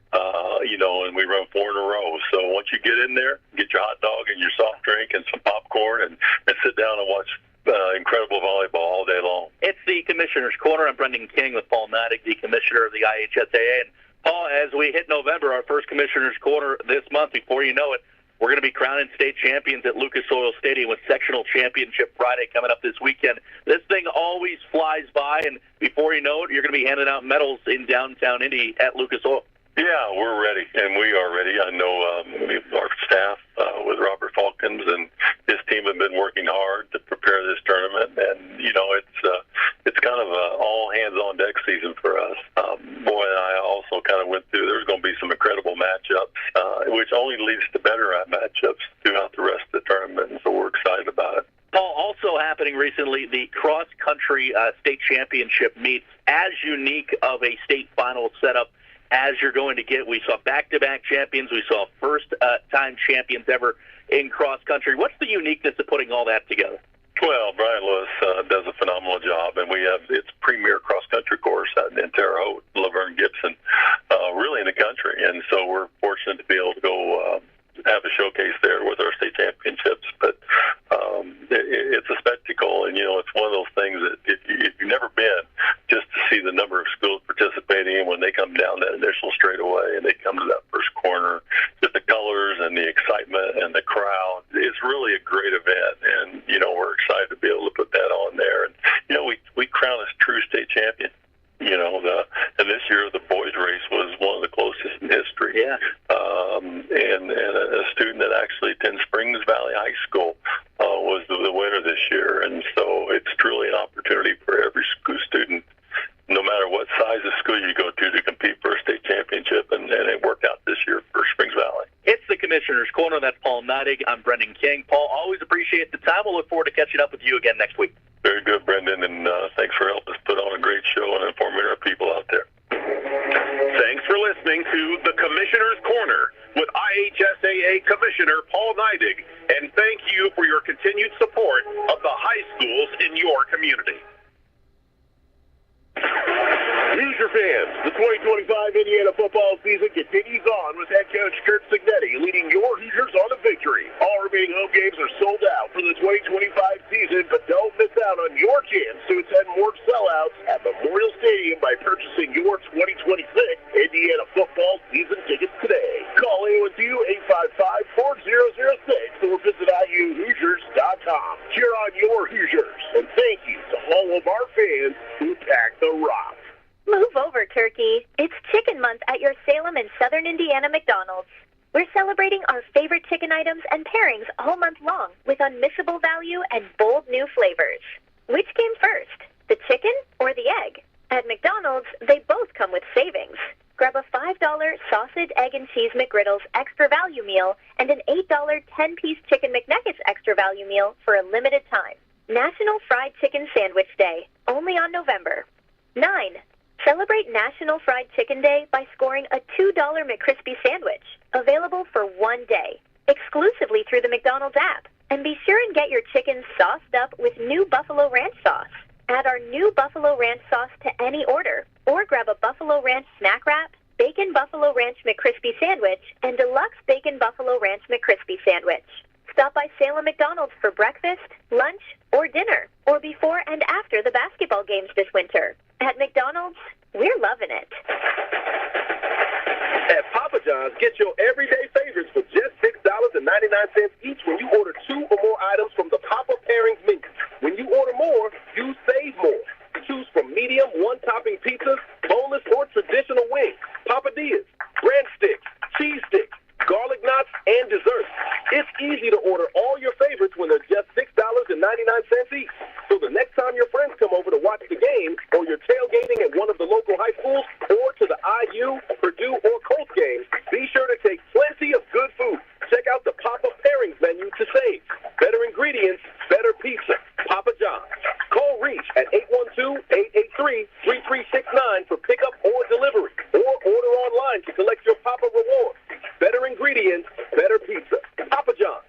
and we run 4 in a row. So once you get in there, get your hot dog and your soft drink and some popcorn and sit down and watch incredible volleyball all day long. It's the Commissioner's Corner. I'm Brendan King with Paul Neidig, the Commissioner of the IHSAA. And Paul, as we hit November, our first Commissioner's Corner this month, before you know it, we're going to be crowning state champions at Lucas Oil Stadium with sectional championship Friday coming up this weekend. This thing always flies by, and before you know it, you're going to be handing out medals in downtown Indy at Lucas Oil. Yeah, we're ready, and we are ready. I know our staff with Robert Falkins and his team have been working hard to prepare this tournament, and it's kind of a all hands on deck season for us. Boy, and I also kind of went through. There's going to be some incredible matchups, which only leads to better matchups throughout the rest of the tournament, and so we're excited about it. Paul, also happening recently, the cross-country state championship meets as unique of a state final setup as you're going to get. We saw back-to-back champions. We saw first-time champions ever in cross-country. What's the uniqueness of putting all that together? Well, Brian Lewis does a phenomenal job, and we have its premier cross-country course in Terre Haute, Laverne Gibson, really in the country. And so we're fortunate to be able to go have a showcase there with our state championships. But it's a spectacle, and, it's one of those things that if you've never been, just to see the number of schools participating, and when they come down that initial straightaway and they come to that first corner, just the colors and the excitement and the crowd champion. You know, and this year the boys' race was one of the closest in history. Yeah. And a student that actually attends Springs Valley High School was the winner this year. And so it's truly an opportunity for every school student, no matter what size of school you go to compete for a state championship. And it worked out this year for Springs Valley. It's the Commissioner's Corner. That's Paul Neidig. I'm Brendan King. Paul, always appreciate the time. We'll look forward to catching up with you again next week. Very good, Brendan, and thanks for helping us put on a great show and informing our people out there. Thanks for listening to the Commissioner's Corner with IHSAA Commissioner Paul Neidig, and thank you for your continued support of the high schools in your community. Hoosier fans, the 2025 Indiana football season continues on with head coach Kurt Signetti leading your Hoosiers on to victory. All remaining home games are sold out for the 2025 season, but don't miss out on your chance to attend more sellouts at Memorial Stadium by purchasing your 2026 Indiana football season tickets today. Call 812-855-4006 or visit IUHoosiers.com. Cheer on your Hoosiers, and thank you to all of our fans who pack the rock. Move over, Turkey. It's Chicken Month at your Salem and Southern Indiana McDonald's. We're celebrating our favorite chicken items and pairings all month long with unmissable value and bold new flavors. Which came first, the chicken or the egg? At McDonald's, they both come with savings. Grab a $5 sausage, egg, and cheese McGriddles extra value meal and an $8 10-piece chicken McNuggets extra value meal for a limited time. National Fried Chicken Sandwich Day, only on November. 9. Celebrate National Fried Chicken Day by scoring a $2 McCrispy sandwich, available for 1 day, exclusively through the McDonald's app. And be sure and get your chicken sauced up with new Buffalo Ranch sauce. Add our new Buffalo Ranch sauce to any order, or grab a Buffalo Ranch snack wrap, Bacon Buffalo Ranch McCrispy sandwich, and Deluxe Bacon Buffalo Ranch McCrispy sandwich. Stop by Salem McDonald's for breakfast, lunch, or dinner, or before and after the basketball games this winter. At McDonald's, we're loving it. At Papa John's, get your everyday favorites for just $6.99 each when you order 2 or more items from the Papa Pairings menu. When you order more, you save more. Choose from medium, one-topping pizzas, boneless or traditional wings, papadillas, breadsticks, cheese sticks, garlic knots, and desserts. It's easy to order all your favorites when they're just $6.99 each. So the next time your friends come over to watch the game, or you're tailgating at one of the local high schools, or to the IU, Purdue, or Colts games, be sure to take plenty of good food. Check out the Papa Pairings menu to save. Better ingredients, better pizza. Papa John's. Call Reach at 812-883-3369 for pickup or delivery, or order online to collect your Papa Rewards. Better ingredients, better pizza. Papa John's.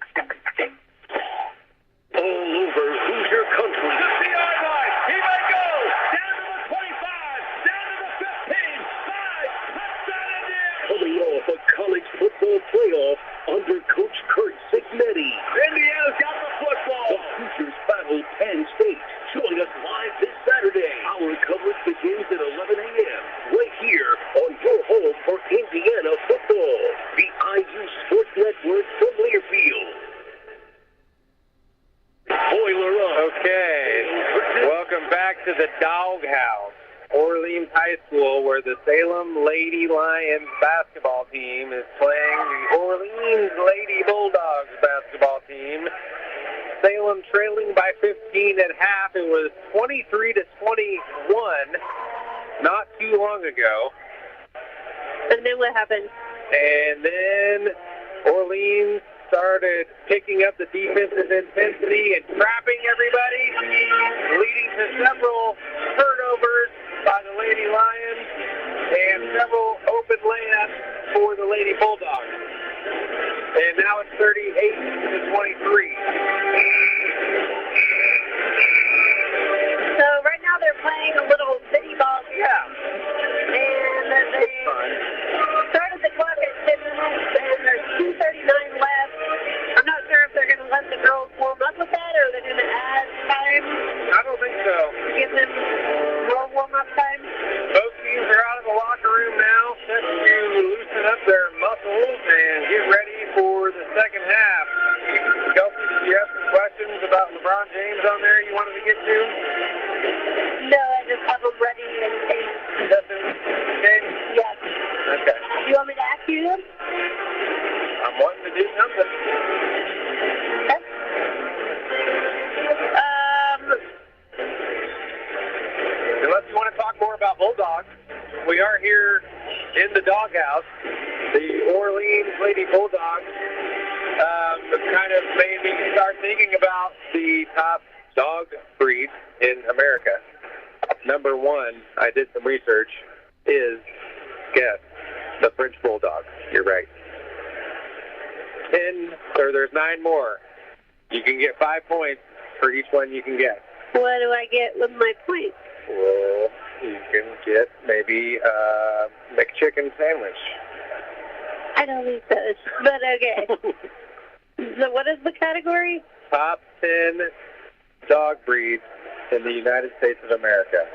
All over Hoosier country. The CR line. He may go. Down to the 25. Down to the 15. 5. Touchdown Indiana. Coming off a college football playoff under Coach Kurt Signetti. Indiana's got the football. The Hoosiers battle Penn State. Join us live this Saturday. Our coverage begins at 11 a.m. right here on your home for Indiana football. The IU Sports Network from Learfield. Boiler up. Okay, welcome back to the Doghouse, Orleans High School, where the Salem Lady Lions basketball team is playing the Orleans Lady Bulldogs basketball team. Salem trailing by 15 at half. It was 23-21 not too long ago. And then what happened? And then Orleans started picking up the defensive intensity and trapping everybody, leading to several turnovers by the Lady Lions and several open layups for the Lady Bulldogs. And now it's 38-23. So right now they're playing a little city ball game. Yeah. And they started the clock at 10 minutes, and there's 2:39 left. I'm not sure if they're going to let the girls warm up with that, or they're going to add time. I don't think so. Give them more warm-up time. Both teams are out of the locker room now, set to loosen up their muscles and get ready for the second half. Kelsey, did you have some questions more about Bulldogs. We are here in the doghouse. The Orleans Lady Bulldogs kind of made me start thinking about the top dog breeds in America. Number one, I did some research, is, guess, the French Bulldog. You're right. There's 9 more. You can get 5 points for each one you can get. What do I get with my points? Well, you can get maybe a McChicken sandwich. I don't eat those, but okay. So what is the category? Top 10 dog breeds in the United States of America.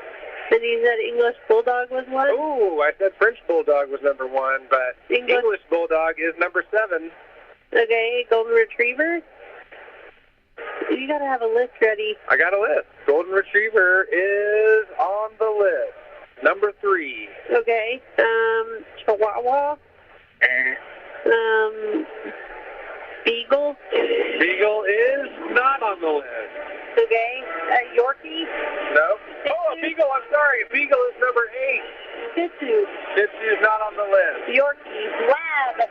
And you said English Bulldog was one? Ooh, I said French Bulldog was number 1, but English Bulldog is number 7. Okay, Golden Retriever? You gotta have a list ready. I got a list. Golden Retriever is on the list. Number 3. Okay, Chihuahua? Beagle? Beagle is not on the list. Okay, Yorkie? No. Oh, a Beagle, I'm sorry. A Beagle is number 8. Shih Tzu? Shih Tzu is not on the list. Yorkie? Lab?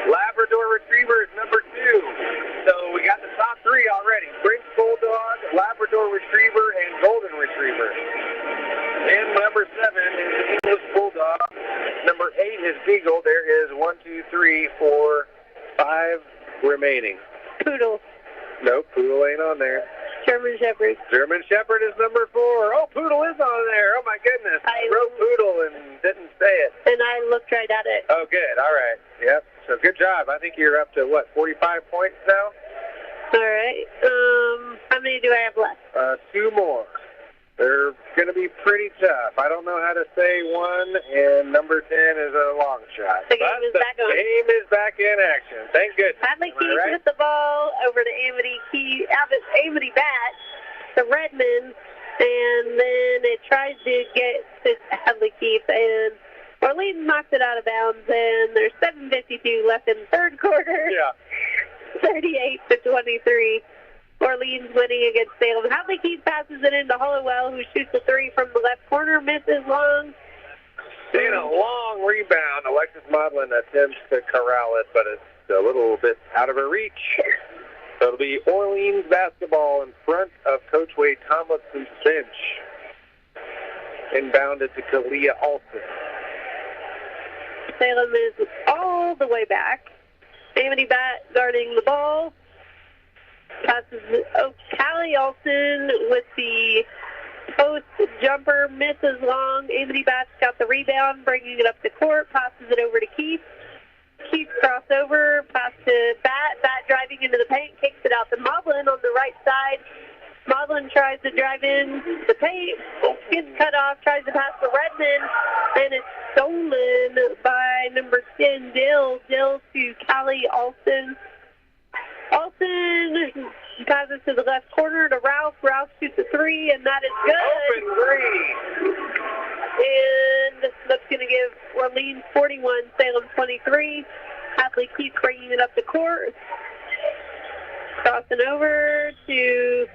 Labrador Retriever is number 2. So we got the top 3 already. French Bulldog, Labrador Retriever, and Golden Retriever. And number 7 is the English Bulldog. Number 8 is Beagle. There is 1, 2, 3, 4, 5 remaining. Poodle? Nope, Poodle ain't on there. German Shepherd? German Shepherd is number 4. Oh, Poodle is on there. Oh, my goodness. I wrote Poodle and didn't say it. And I looked right at it. Oh, good. All right. Yep. So good job. I think you're up to, 45 points now? All right. How many do I have left? 2 more. They're going to be pretty tough. I don't know how to say 1, and number 10 is a long shot. The game is back on. The game is back in action. Thank goodness. Hadley Keith with the ball over to Amity Bat, to Redmond, and then it tries to get to Hadley Keith, and Orleans knocks it out of bounds, and there's 7:52 left in the third quarter. Yeah. 38-23. Orleans winning against Salem. Hadley Keith passes it into Hollowell, who shoots a 3 from the left corner, misses long. Seeing a long rebound. Alexis Modlin attempts to corral it, but it's a little bit out of her reach. So it'll be Orleans basketball in front of Coach Wade Tomlinson's bench. Inbounded to Kalia Alston. Salem is all the way back. Amity Bat guarding the ball. Passes Callie Alston with the post jumper, misses long. Amity Bat's got the rebound, bringing it up the court, passes it over to Keith. Keith crossover, pass to Bat. Bat driving into the paint, kicks it out to Modlin on the right side. Modlin tries to drive in the paint, gets cut off, tries to pass to Redmond, and it's stolen by number 10, Dill. Dill to Callie Alston. Alston passes to the left corner to Ralph. Ralph shoots a 3, and that is good. Open 3. And that's going to give Orleans 41, Salem 23. Hadley Keith bringing it up the court. Crossing over to,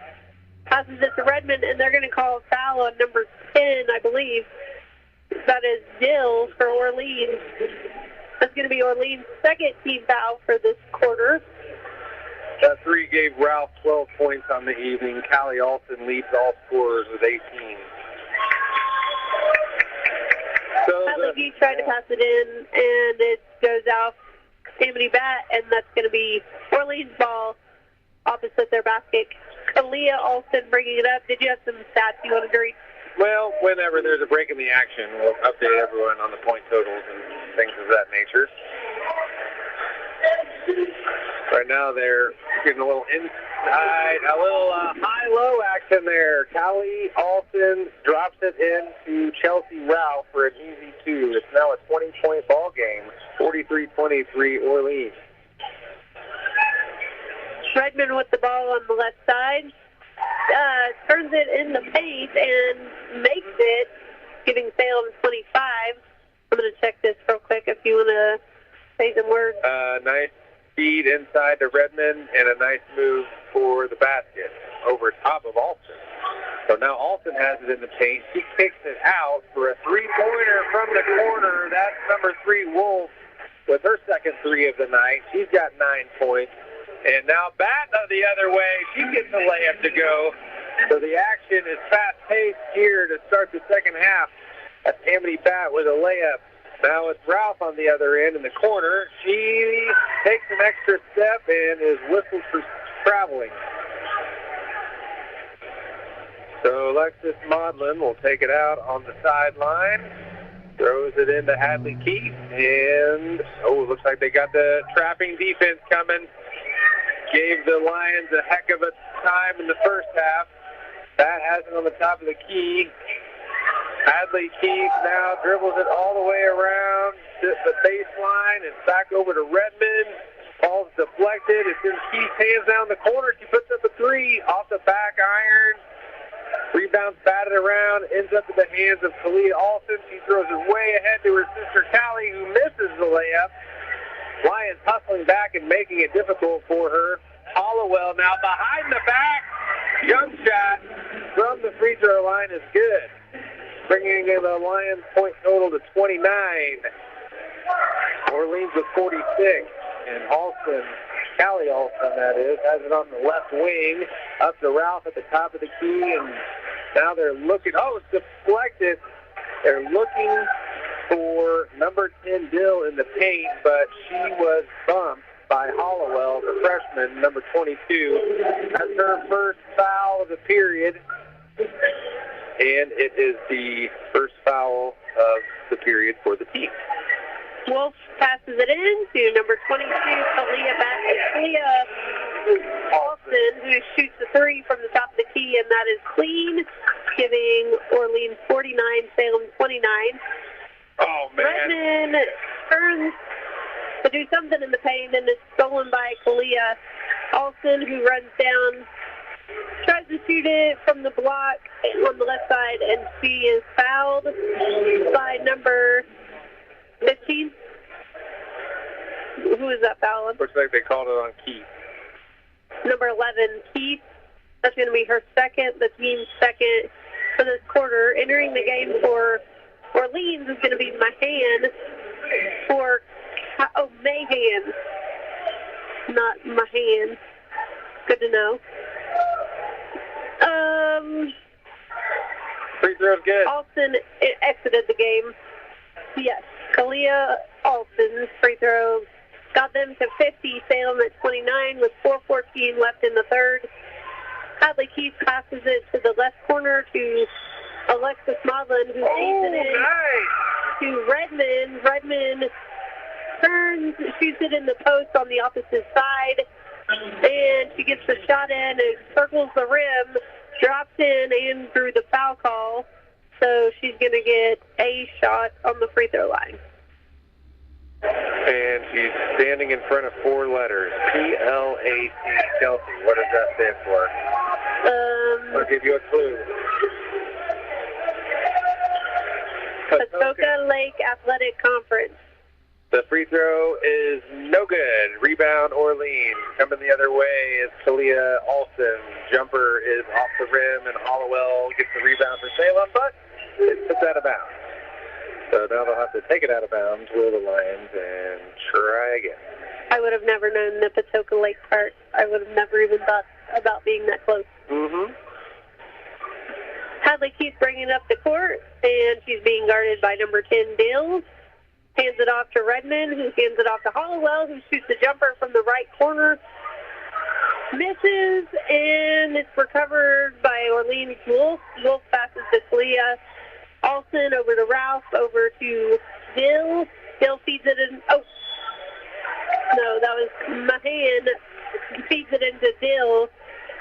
passes it to Redmond, and they're going to call a foul on number 10, I believe. That is Dill for Orleans. That's going to be Orleans' second team foul for this quarter. That 3 gave Ralph 12 points on the evening. Callie Alston leads all scorers with 18. So Hadley tried to pass it in, and it goes out Amity Bat, and that's going to be Orleans ball opposite their basket. Kalia Alston bringing it up. Did you have some stats you want to read? Well, whenever there's a break in the action, we'll update everyone on the point totals and things of that nature. Right now they're getting a little inside, a little high-low action there. Callie Alston drops it into Chelsea Ralph for an easy 2. It's now a 20-point ball game, 43-23 Orleans. Redmond with the ball on the left side. Turns it in the paint and makes it, giving Salem 25. I'm going to check this real quick if you want to say some words. Nice feed inside to Redmond and a nice move for the basket over top of Alston. So now Alton has it in the paint. She kicks it out for a three-pointer from the corner. That's number 3, Wolf, with her second 3 of the night. She's got 9 points. And now Batten the other way. She gets a layup to go. So the action is fast-paced here to start the second half. That's Amity Batt with a layup. Now it's Ralph on the other end in the corner. She takes an extra step and is whistled for traveling. So Alexis Maudlin will take it out on the sideline. Throws it into Hadley Keith. And, it looks like they got the trapping defense coming. Gave the Lions a heck of a time in the first half. That has it on the top of the key. Hadley Keith now dribbles it all the way around to the baseline and back over to Redmond. Ball's deflected. It's in Keith's hands down the corner. She puts up a 3 off the back iron. Rebounds batted around, ends up in the hands of Kalia Alton. She throws it way ahead to her sister Callie, who misses the layup. Lions hustling back and making it difficult for her. Hollowell now behind the back. Jump shot from the free throw line is good, bringing in the Lions point total to 29. Orleans with 46. And Alton, Callie Alton, that is, has it on the left wing, up to Ralph at the top of the key, and now they're looking, it's deflected. They're looking for number 10, Dill, in the paint, but she was bumped by Hollowell, the freshman, number 22. That's her first foul of the period, and it is the first foul of the period for the team. Wolf passes it in to number 22, Kalia Alton, who shoots the 3 from the top of the key, and that is clean, giving Orleans 49, Salem 29. Oh, man. Redmond turns to do something in the paint, and it's stolen by Kalia Alton, who runs down, tries to shoot it from the block on the left side, and she is fouled by number 15. Who is that fouling? Looks like they called it on Keith. Number 11, Keith. That's going to be her second, the team's second for this quarter. Entering the game for Orleans is going to be Mahan Mahan. Not Mahan. Good to know. Free throw's good. Alton exited the game. Yes, Kalia Alton's free throw got them to 50, Salem at 29 with 4:14 left in the third. Hadley Keith passes it to the left corner to Alexis Maudlin, who feeds it in to Redmond. Redmond turns, shoots it in the post on the opposite side, and she gets the shot in. It circles the rim, drops in and through the foul call. So she's going to get a shot on the free throw line. And she's standing in front of 4 letters. P-L-A-C, Kelsey. What does that stand for? I'll give you a clue. Patoka Lake Athletic Conference. The free throw is no good. Rebound, Orleans. Coming the other way is Kalia Alton. Jumper is off the rim, and Hollowell gets the rebound for Salem, but it puts out of bounds. So now they'll have to take it out of bounds with the Lions and try again. I would have never known the Patoka Lake part. I would have never even thought about being that close. Mm-hmm. Hadley keeps bringing it up the court, and she's being guarded by number 10, Dills. Hands it off to Redmond, who hands it off to Hollowell, who shoots the jumper from the right corner. Misses, and it's recovered by Orleans Wolf. Wolf passes to Kalia Alton, over to Ralph, over to Dill. Dill feeds it in. Oh, no, that was Mahan. Feeds it into Dill.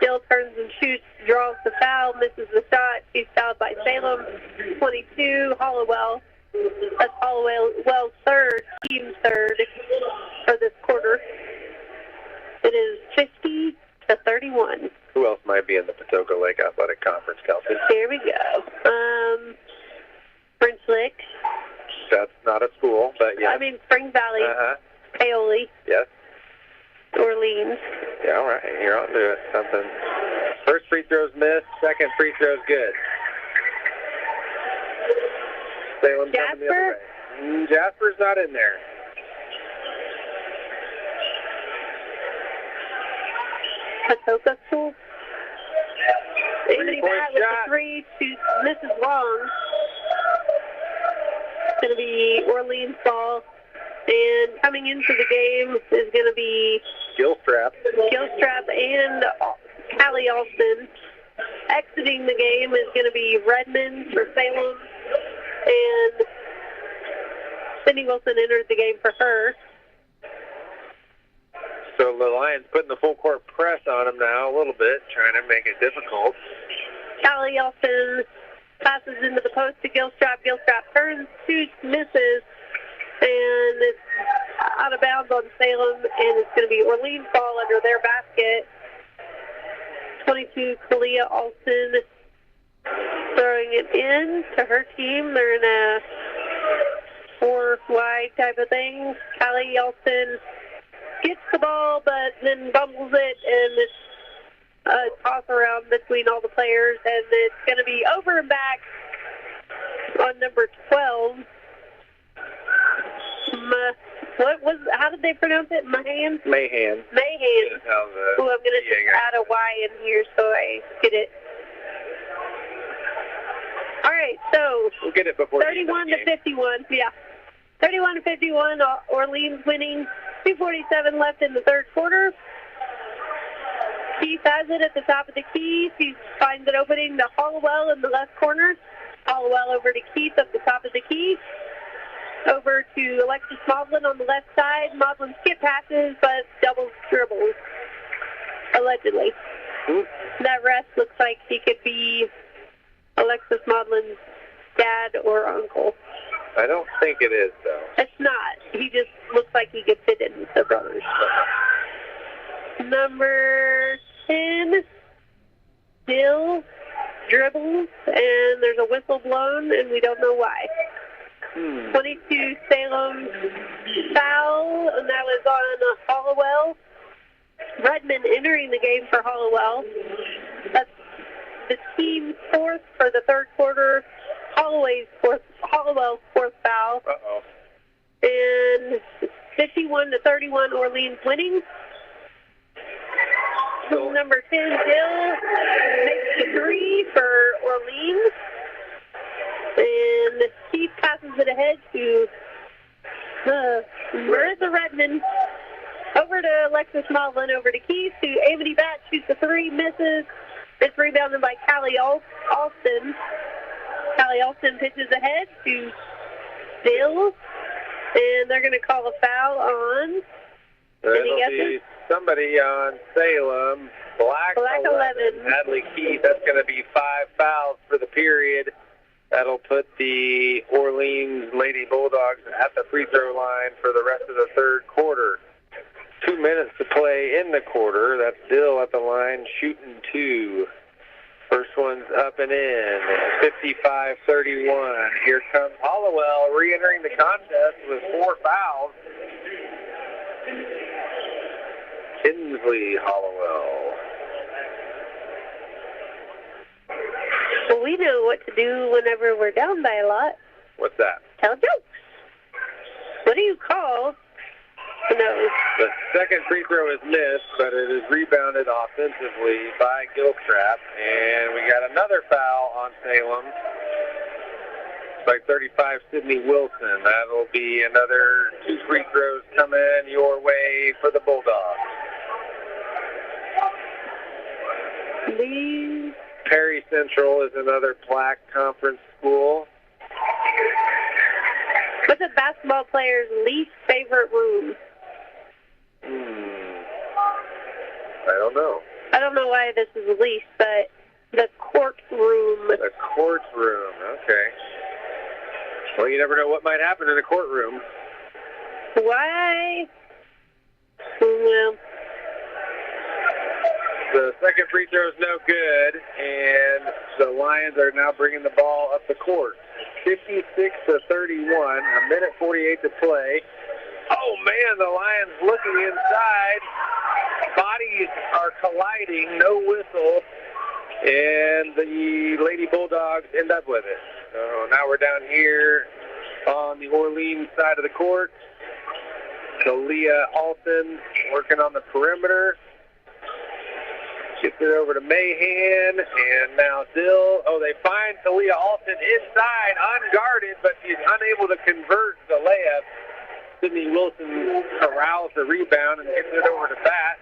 Dill turns and shoots, draws the foul, misses the shot. She's fouled by Salem. 22, Hollowell. That's Hollowell's third, team third for this quarter. It is 50-31. Who else might be in the Patoka Lake Athletic Conference, Kelsey? Here we go. French Lick. That's not a school, but yeah. I mean, Spring Valley. Uh-huh. Paoli. Yes. Orleans. Yeah, all right. You're on to it. Something. First free throw's missed. Second free throw's good. Salem coming the other way. Jasper's not in there. Patoka School. Anybody back with the 3 shoots, misses long. It's going to be Orleans ball. And coming into the game is going to be Gilstrap and Callie Alston. Exiting the game is going to be Redmond for Salem. And Cindy Wilson entered the game for her. So the Lions putting the full court press on them now a little bit, trying to make it difficult. Callie Alston passes into the post to Gilstrap. Gilstrap turns, shoots, misses, and it's out of bounds on Salem, and it's going to be Orleans ball under their basket. 22, Kalia Alston throwing it in to her team. They're in a 4 wide type of thing. Callie Alston gets the ball, but then bumbles it, and it's a toss around between all the players, and it's going to be over and back on number 12. How did they pronounce it? Mahan? Mahan. Oh, I'm going to just add a Y in here so I get it. All right, so we'll get it before 31 to 51. Yeah. 31 to 51, Orleans winning. 2:47 left in the third quarter. Keith has it at the top of the key. She finds it opening to Hollowell in the left corner. Hollowell over to Keith at the top of the key. Over to Alexis Maudlin on the left side. Maudlin skip passes, but double dribbles, allegedly. That rest looks like he could be Alexis Maudlin's dad or uncle. I don't think it is, though. It's not. He just looks like he could fit in with the brothers. Number 10, Bill dribbles, and there's a whistle blown, and we don't know why. 22, Salem foul, and that was on Hollowell. Redmond entering the game for Hollowell. That's the team's fourth for the third quarter. Hollowell's fourth foul. And 51 to 31, Orleans winning. Number 10, Jill makes the 3 for Orleans. And Keith passes it ahead to Marissa Redmond. Over to Alexis Maudlin, over to Keith, to Amity Batch, shoots the 3, misses. It's rebounded by Callie Alston. Callie Alston pitches ahead to Bill, and they're going to call a foul on. It'll be somebody on Salem. Black 11. Natalie Keith. That's going to be 5 fouls for the period. That'll put the Orleans Lady Bulldogs at the free throw line for the rest of the third quarter. 2 minutes to play in the quarter. That's Bill at the line shooting 2. First one's up and in. 55-31. Here comes Hollowell re-entering the contest with 4 fouls. Kinsley Hollowell. Well, we know what to do whenever we're down by a lot. What's that? Tell jokes. What do you call? No. The second free throw is missed, but it is rebounded offensively by Gilstrap. And we got another foul on Salem by 35, Sydney Wilson. That'll be another 2 free throws coming your way for the Bulldogs. Perry Central is another Black Conference school. What's a basketball player's least favorite room? I don't know. I don't know why this is least, but the court room. The courtroom, okay. Well, you never know what might happen in the courtroom. Why? Well, the second free throw is no good, and the Lions are now bringing the ball up the court. 56-31, a minute 48 to play. Oh, man, the Lions looking inside. Bodies are colliding, no whistle. And the Lady Bulldogs end up with it. So now we're down here on the Orleans side of the court. Kalia Alton working on the perimeter. Gets it over to Mahan, and now Dill. Oh, they find Kalia Alton inside, unguarded, but she's unable to convert the layup. Sydney Wilson corrals the rebound and gets it over to Bat.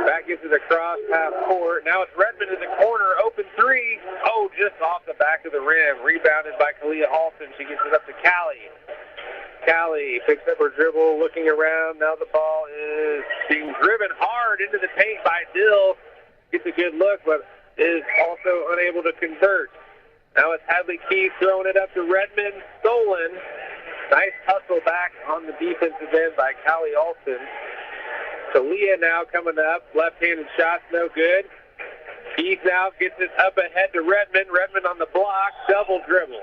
Bat gets it across half court. Now it's Redmond in the corner, open three. Oh, just off the back of the rim. Rebounded by Kalia Alton. She gets it up to Callie. Callie picks up her dribble, looking around. Now the ball is being driven hard into the paint by Dill. Gets a good look, but is also unable to convert. Now it's Hadley Keith throwing it up to Redmond. Stolen. Nice hustle back on the defensive end by Callie Alton. Kalia now coming up. Left-handed shot's no good. Keith now gets it up ahead to Redmond. Redmond on the block. Double dribble.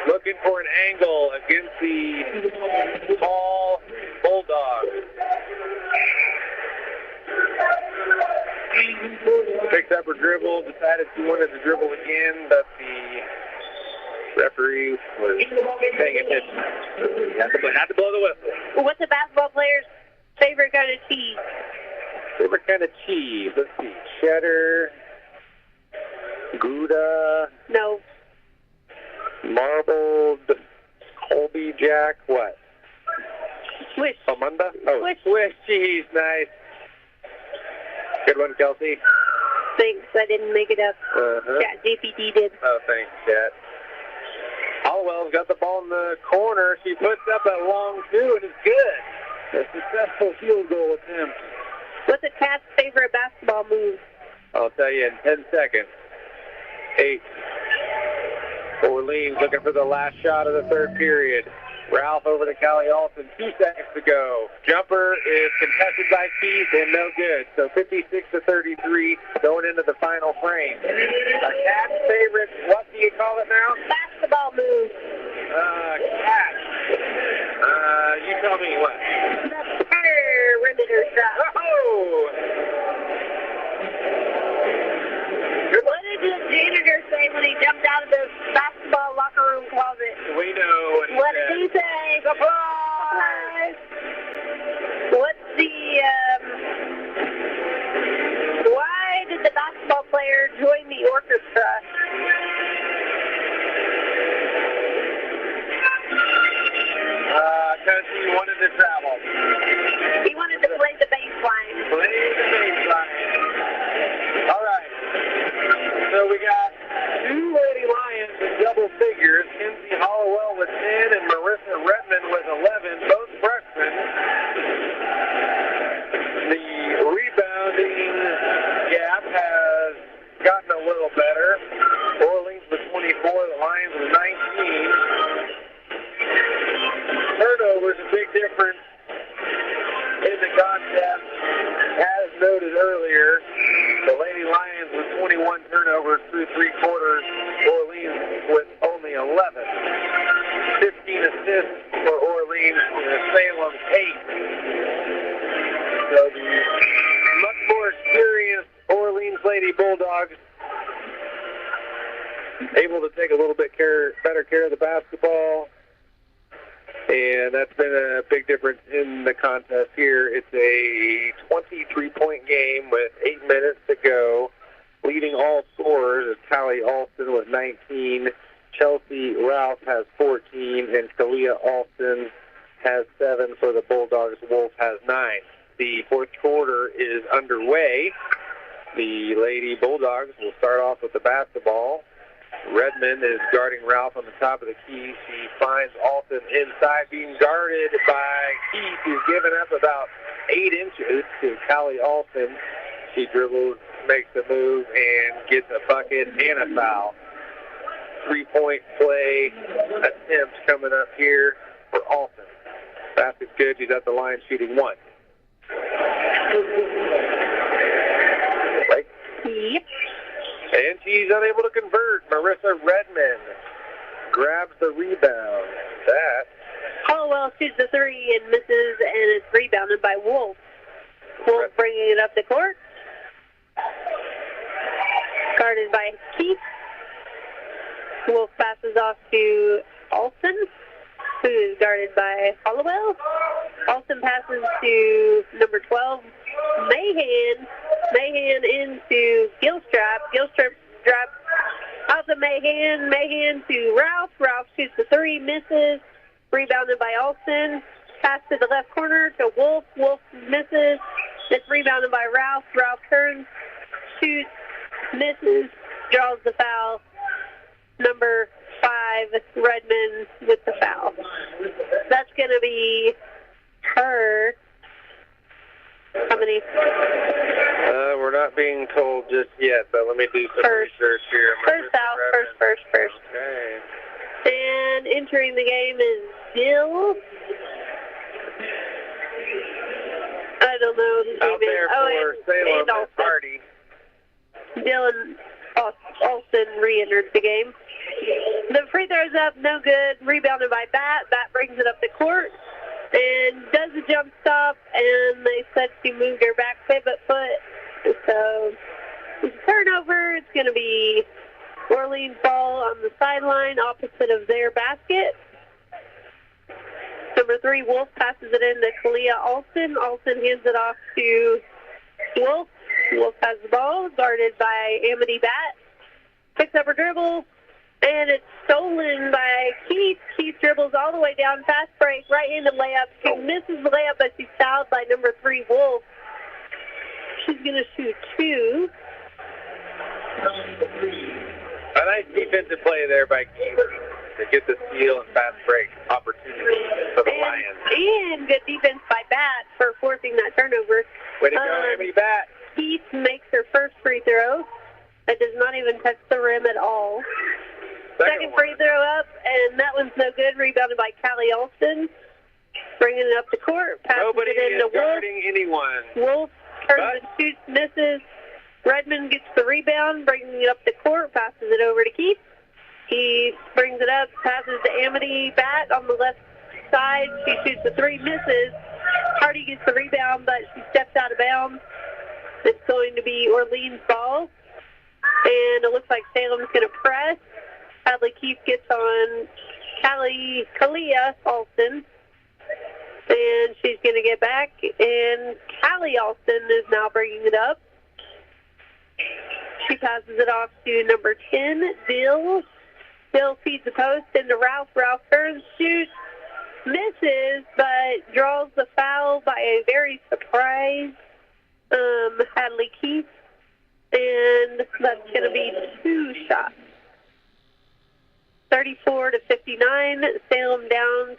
Looking for an angle against the tall Bulldogs. Picked up her dribble. Decided she wanted to dribble again, but the referee was paying attention. Had to blow the whistle. What's a basketball player's favorite kind of cheese? Favorite kind of cheese? Let's see. Cheddar, Gouda. No. Marbled, Colby Jack, what? Swiss. Amanda? Oh, Swiss cheese, nice. Good one, Kelsey. Thanks, I didn't make it up. Chat GPT did. Oh, thanks, Chat. Hollowell's got the ball in the corner. She puts up a long two, and it's good. A successful field goal attempt. What's a cat's favorite basketball move? I'll tell you in 10 seconds. 8. Orleans looking for the last shot of the third period. Ralph over to Callie Alton. 2 seconds to go. Jumper is contested by Keith and no good. So 56-33 going into the final frame. A cat's favorite, what do you call it now? Basketball move. Cat. You tell me what? The perimeter shot. Oh! What did the janitor say when he jumped out of the basketball locker room closet? We know what did he say? Surprise! What's the, why did the basketball player join the orchestra? Because he wanted to travel. He wanted to play the bass line. Play the bass line. All right. So we got 2 Lady Lions in double figures. Kenzie Hollowell with 10 and Marissa Redmond with 11, both freshmen. The rebounding gap has gotten a little better. Orleans with 24, the Lions with 19. Turnovers a big difference in the contest. As noted earlier, the Lady Lions with 21 turnovers through 3 quarters. Orleans with only 11. 15 assists for Orleans. Salem's 8. So the much more experienced Orleans Lady Bulldogs able to take a little bit better care of the basketball. And that's been a big difference in the contest here. It's a 23-point game with 8 minutes to go. Leading all scorers is Callie Alton with 19. Chelsea Ralph has 14. And Kalia Alton has 7 for the Bulldogs. Wolf has 9. The fourth quarter is underway. The Lady Bulldogs will start off with the basketball. Redmond is guarding Ralph on the top of the key. She finds Alton inside, being guarded by Keith, who's given up about 8 inches to Callie Alton. She dribbles, makes a move, and gets a bucket and a foul. 3-point play attempts coming up here for Alton. Basket's good. She's at the line shooting 1. Right? Yep. And she's unable to convert. Marissa Redmond grabs the rebound. That. Hollowell shoots the 3 and misses, and it's rebounded by Wolf. Wolf bringing it up the court. guarded by Keith. Wolf passes off to Alston, who is guarded by Hollowell. Alston passes to number 12, Mahan. Mahan into Gilstrap. Gilstrap drops out to Mahan. Mahan to Ralph. Ralph shoots the three, misses. Rebounded by Alston. Pass to the left corner to Wolf. Wolf misses. It's rebounded by Ralph. Ralph turns, shoots, misses, draws the foul. Number 5, Redmond with the foul. That's going to be her. How many? We're not being told just yet, but let me do some research here. First foul, first. Okay. And entering the game is Dill. I don't know his Out name there is. for Salem and Hardy. Dylan Alston re-entered the game. The free throw's up, no good. Rebounded by Bat. Bat brings it up the court and does a jump stop, and they said she moved her back pivot foot. So it's a turnover. It's going to be Orleans ball on the sideline opposite of their basket. Number 3, Wolf passes it in to Kalia Alston. Alston hands it off to Wolf. Wolf has the ball, guarded by Amity Bat. Picks up her dribble, and it's stolen by Keith. Keith dribbles all the way down, fast break, right-handed layup. She misses the layup, but she's fouled by number 3, Wolf. She's going to shoot 2. A nice defensive play there by Keith to get the steal and fast break opportunity for the Lions. And good defense by Bat for forcing that turnover. Way to go, Amity Bat. Keith makes her first free throw. That does not even touch the rim at all. Second free throw up, and that one's no good. Rebounded by Callie Alston. Bringing it up the court. Nobody it into is guarding anyone. Wolf turns and shoots, misses. Redmond gets the rebound, bringing it up the court, passes it over to Keith. He brings it up, passes to Amity Bat on the left side. She shoots the 3, misses. Hardy gets the rebound, but she steps out of bounds. It's going to be Orleans ball. And it looks like Salem's going to press. Hadley Keith gets on Kalia Alston. And she's going to get back. And Callie Alston is now bringing it up. She passes it off to number 10, Dill. Dill feeds the post into Ralph. Ralph turns, shoots, misses, but draws the foul by a very surprised Hadley Keith. And that's going to be 2 shots. 34-59. Salem down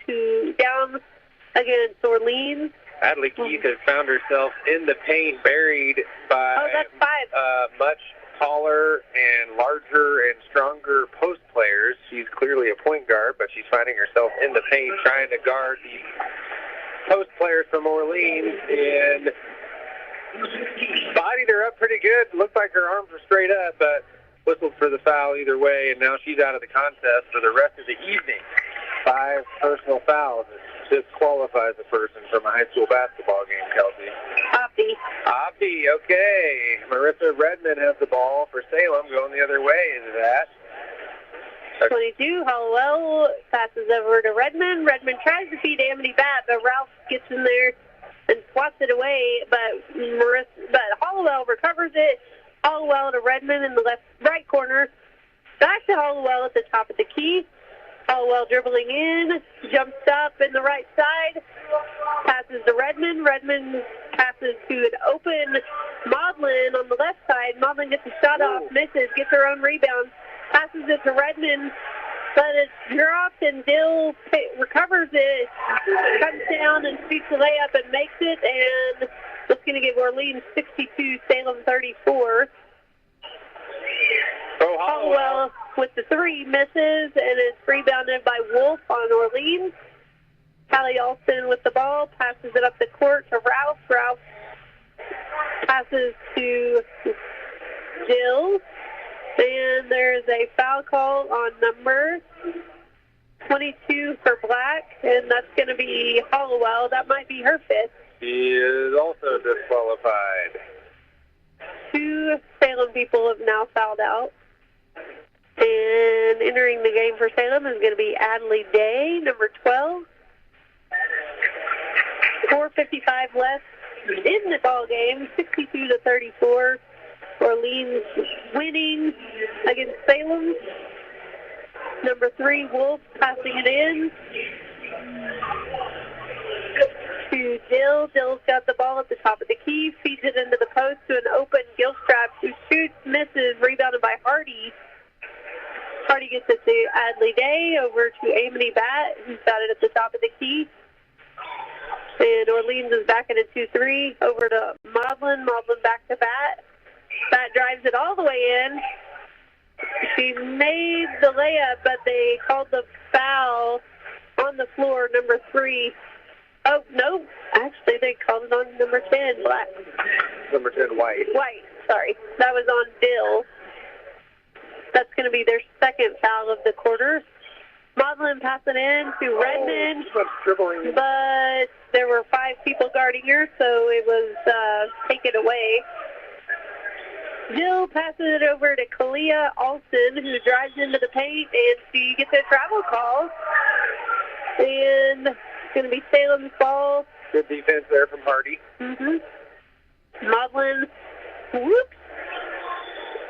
against Orleans. Hadley Keith has found herself in the paint, buried by that's 5. Much taller and larger and stronger post players. She's clearly a point guard, but she's finding herself in the paint trying to guard the post players from Orleans, and bodied her up pretty good. Looked like her arms were straight up, but whistled for the foul either way, and now she's out of the contest for the rest of the evening. 5 personal fouls. Disqualifies a person from a high school basketball game, Kelsey. Opti, okay. Marissa Redmond has the ball for Salem, going the other way into that. 22, Hollowell passes over to Redmond. Redmond tries to feed Amity Bat, but Ralph gets in there and swats it away, but Hollowell recovers it. Hollowell to Redmond in the right corner. Back to Hollowell at the top of the key. Hollowell dribbling in, jumps up in the right side, passes to Redmond. Redmond passes to an open Maudlin on the left side. Maudlin gets a shot off, misses, gets her own rebound, passes it to Redmond, but it's dropped and Dill recovers it, comes down and shoots the layup and makes it, and that's going to give Orleans 62, Salem 34. Hollowell with the 3 misses, and it's rebounded by Wolf on Orleans. Callie Alston with the ball, passes it up the court to Ralph. Ralph passes to Jill, and there's a foul call on number 22 for Black, and that's going to be Hollowell. That might be her 5th. She is also disqualified. 2 Salem people have now fouled out. And entering the game for Salem is going to be Adley Day, number 12. 4:55 left in the ball game, 62-34. Orleans winning against Salem. Number 3, Wolf, passing it in to Dill. Dill's got the ball at the top of the key, feeds it into the post to an open Gilstrap, who shoots, misses, rebounded by Hardy. Hardy gets it to Adley Day, over to Amity Bat, who's got it at the top of the key. And Orleans is back in a 2-3, over to Maudlin. Maudlin back to Bat. Bat drives it all the way in. She made the layup, but they called the foul on the floor, number 3. Oh, no. Actually, they called it on number 10, Black. Number 10, White. White, sorry. That was on Dill. That's going to be their second foul of the quarter. Maudlin passing in to Redmond, but there were 5 people guarding her, so it was taken away. Dill passes it over to Kalia Alston, who drives into the paint, and she gets a travel call. And it's going to be Salem's ball. Good defense there from Hardy. Maudlin, whoops.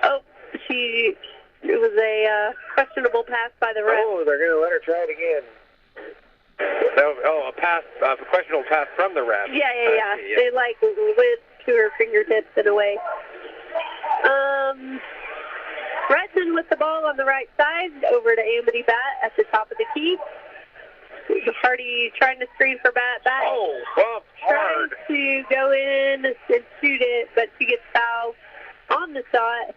Oh, it was a questionable pass by the ref. Oh, they're going to let her try it again. A questionable pass from the ref. Yeah. They went to her fingertips in a way. Redmond with the ball on the right side, over to Amity Bat at the top of the key. Hardy trying to screen for Bat. Bumped hard. Trying to go in and shoot it, but she gets fouled on the shot.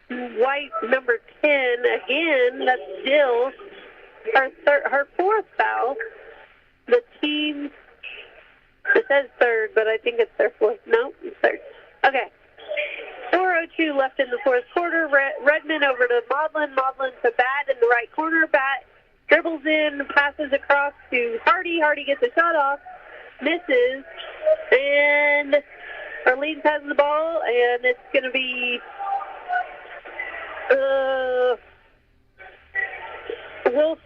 White, number 10, again, that's Dill. Her 4th foul. The team, it says 3rd, but I think it's their 4th. No, it's 3rd. Okay. 4:02 left in the 4th quarter. Redmond over to Maudlin. Maudlin to Bat in the right corner. Bat dribbles in, passes across to Hardy. Hardy gets a shot off, misses, and Orleans has the ball, and it's going to be Wolf.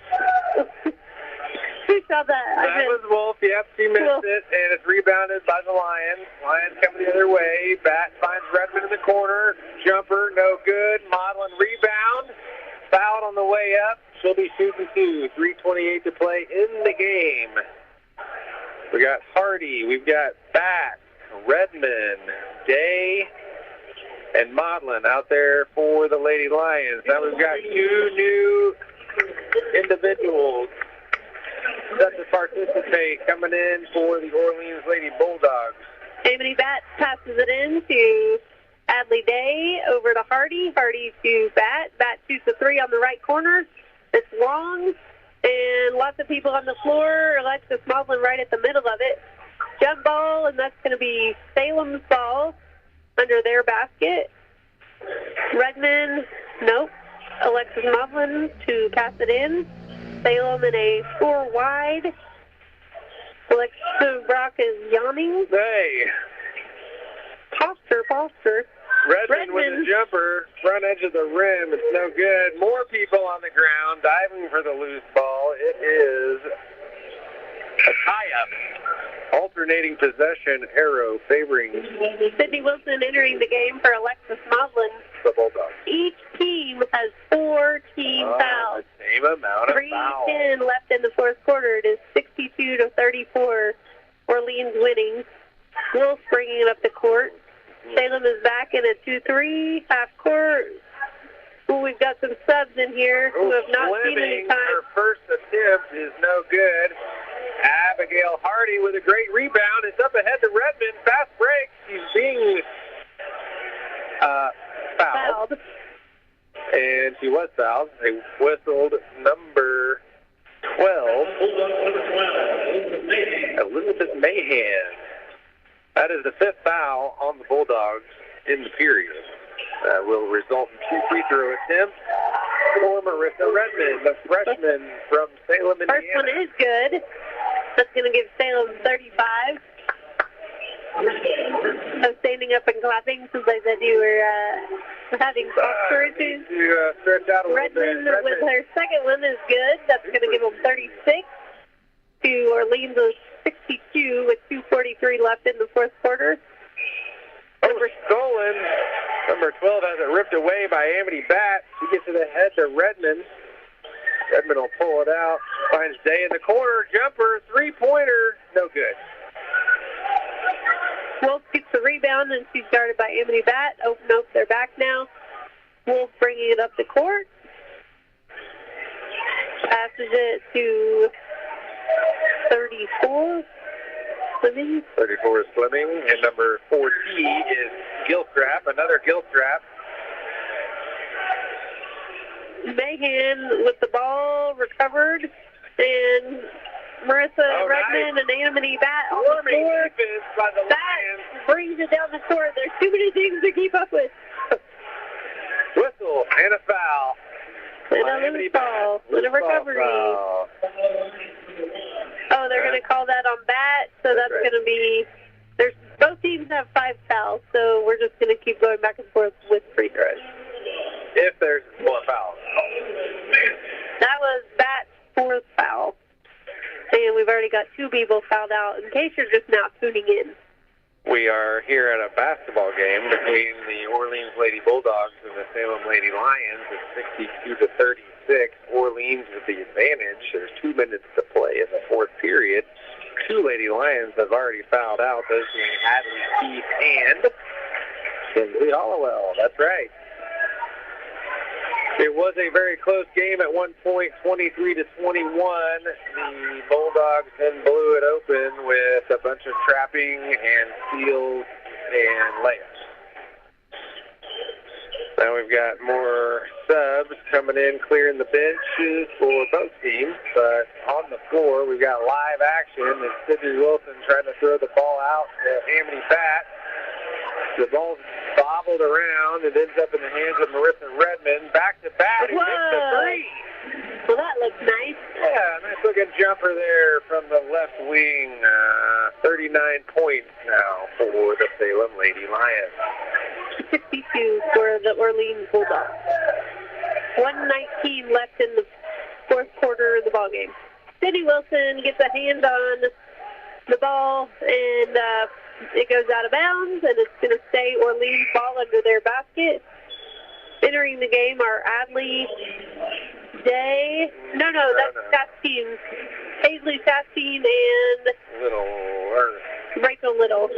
Who saw that? That was Wolf. Yep, she missed it, and it's rebounded by the Lions. Lions coming the other way. Bat finds Redmond in the corner. Jumper, no good. Maudlin rebound. Fouled on the way up. She'll be shooting 2. 3:28 to play in the game. We got Hardy. We've got Bat, Redmond, Day, and Maudlin out there for the Lady Lions. Now we've got 2 new individuals set to participate coming in for the Orleans Lady Bulldogs. Amity Bat passes it in to Adley Day, over to Hardy. Hardy to Bat. Bat shoots a 3 on the right corner. It's long, and lots of people on the floor. Alexis Maudlin right at the middle of it. Jump ball, and that's going to be Salem's ball under their basket. Redmond, nope. Alexis Maudlin to pass it in. Salem in a 4 wide. Brock is yawning. Hey. Foster. Redmond with a jumper, front edge of the rim. It's no good. More people on the ground diving for the loose ball. It is a tie-up. Alternating possession arrow favoring Sydney Wilson entering the game for Alexis Maudlin. The Bulldogs. Each team has 4 team fouls. Same amount of fouls. 3:10 left in the 4th quarter. It is 62-34. Orleans winning. Wolf bringing it up the court. Salem is back in a 2-3 half court. Ooh, we've got some subs in here who have not seen any time. Her first attempt is no good. Abigail Hardy with a great rebound. It's up ahead to Redmond. Fast break. She's being fouled. And she was fouled. They whistled number 12. Elizabeth Mahan. That is the 5th foul on the Bulldogs in the period. That will result in 2 free throw attempts for Marissa Redmond, the freshman from Salem, Indiana. First one is good. That's going to give Salem 35. So standing up and clapping since I said you were having posture issues. To stretch out a little bit. Redmond with her second one is good. That's going to give them 36 to Orleans' 62 with 2:43 left in the fourth quarter. Over stolen. Number 12 has it ripped away by Amity Batt. She gets it ahead to Redmond. Redmond will pull it out. Finds Day in the corner. Jumper, three-pointer. No good. Wolf gets the rebound, and she's guarded by Amity Batt. Open up their back now. Wolf bringing it up the court. Passes it to 34. Fleming. 34 is Fleming, and number 40 is Gilstrap, another Gilstrap. Mahan with the ball recovered, and Marissa Redmond and Amity Batt on the floor. By the That brings it down the court. There's too many things to keep up with. Whistle and a foul. And a loose ball and a recovery. Foul. Oh, they're going to call that on Bat, so that's going to be. Both teams have 5 fouls, so we're just going to keep going back and forth with free throws. If there's more fouls. That was Bat's 4th foul. And we've already got 2 people fouled out, in case you're just now tuning in. We are here at a basketball game between the Orleans Lady Bulldogs and the Salem Lady Lions. It's 62-36. Orleans with the advantage. There's 2 minutes to play in the fourth period. 2 Lady Lions have already fouled out, those being Hadley Keith and Kinsley Hollowell. That's right. It was a very close game at one point, 23-21. The Bulldogs then blew it open with a bunch of trapping and steals and layups. Now we've got more subs coming in, clearing the benches for both teams. But on the floor, we've got live action. And Sydney Wilson trying to throw the ball out to Amity Batt. The ball's bobbled around. It ends up in the hands of Marissa Redmond. Back to Batt. He hits the three. Well, that looks nice. Yeah, nice looking jumper there from the left wing. 39 points now for the Salem Lady Lions. 62 for the Orleans Bulldogs. 1:19 left in the fourth quarter of the ballgame. Sydney Wilson gets a hand on the ball, and it goes out of bounds, and it's going to stay Orleans ball under their basket. Entering the game are Adley Day. No, that's Chasteen. Paisley Chasteen and Rachel Little.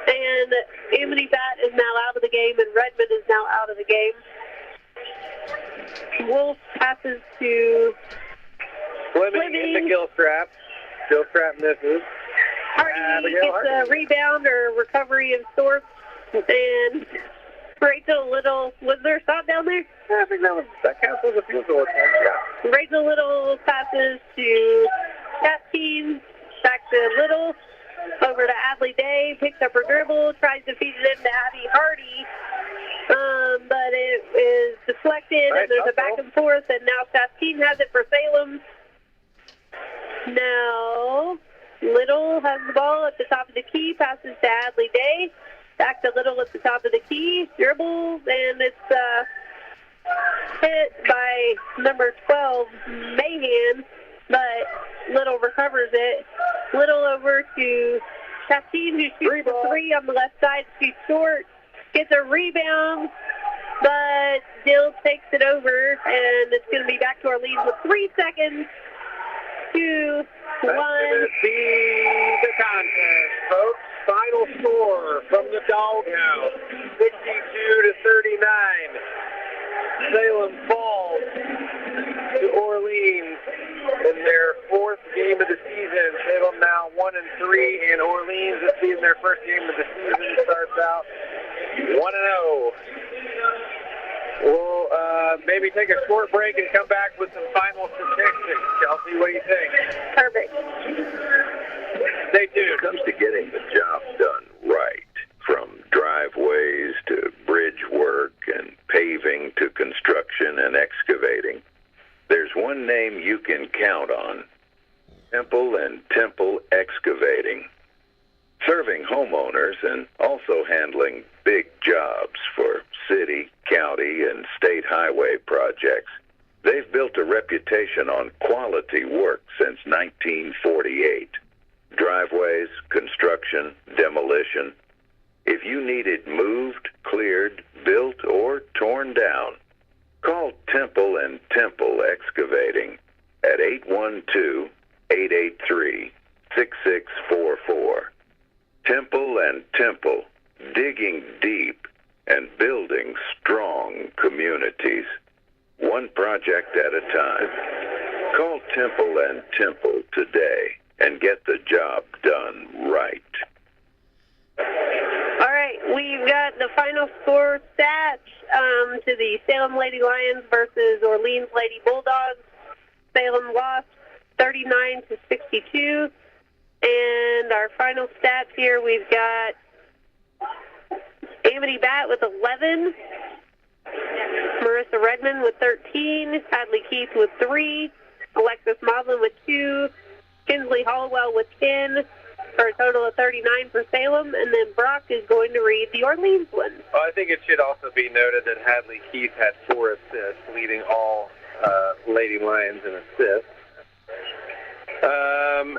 And Amity Batt is now out of the game, and Redmond is now out of the game. Wolf passes to Fleming into Gilstrap. Gilstrap misses. Hardy gets a rebound or recovery of sorts, and Rachel Little, was there a stop down there? I think that counts as a field goal attempt, yeah. Rachel Little passes to Chasteen, back to Little, over to Adley Day, picks up her dribble, tries to feed it into Abby Hardy, but it is deflected, and there's a back and forth, and now Chasteen has it for Salem. Now Little has the ball at the top of the key, passes to Adley Day. Back to Little at the top of the key, dribbles, and it's hit by number 12, Mahan, but Little recovers it. Little over to Chasteen, who shoots the three on the left side. She's short, gets a rebound, but Dill takes it over, and it's going to be back to Orleans with 3 seconds. 2, 1. That's going to be the contest, folks. Final score from the Doghouse, 62-39. Salem falls to Orleans in their 4th game of the season. Salem now 1-3, and Orleans, this being their first game of the season, starts out 1-0. We'll maybe take a short break and come back with some final statistics. Kelsey, what do you think? Perfect. Stay tuned. When it comes to getting the job done right, from driveways to bridge work and paving to construction and excavating, there's one name you can count on: Temple and Temple Excavating. serving homeowners and also handling big jobs for city, county, and state highway projects. They've built a reputation on quality work since 1948. Driveways, construction, demolition. If you need it moved, cleared, built, or torn down, call Temple and Temple Excavating at 812-883-6644. Temple and Temple, digging deep and building strong communities, one project at a time. Call Temple and Temple today and get the job done right. All right, we've got the final score stats to the Salem Lady Lions versus Orleans Lady Bulldogs. Salem lost 39-62. And our final stats here, we've got Amity Batt with 11, Marissa Redmond with 13, Hadley Keith with 3, Alexis Maudlin with 2, Kinsley Hollowell with 10, for a total of 39 for Salem, and then Brock is going to read the Orleans one. Well, I think it should also be noted that Hadley Keith had 4 assists, leading all Lady Lions in assists.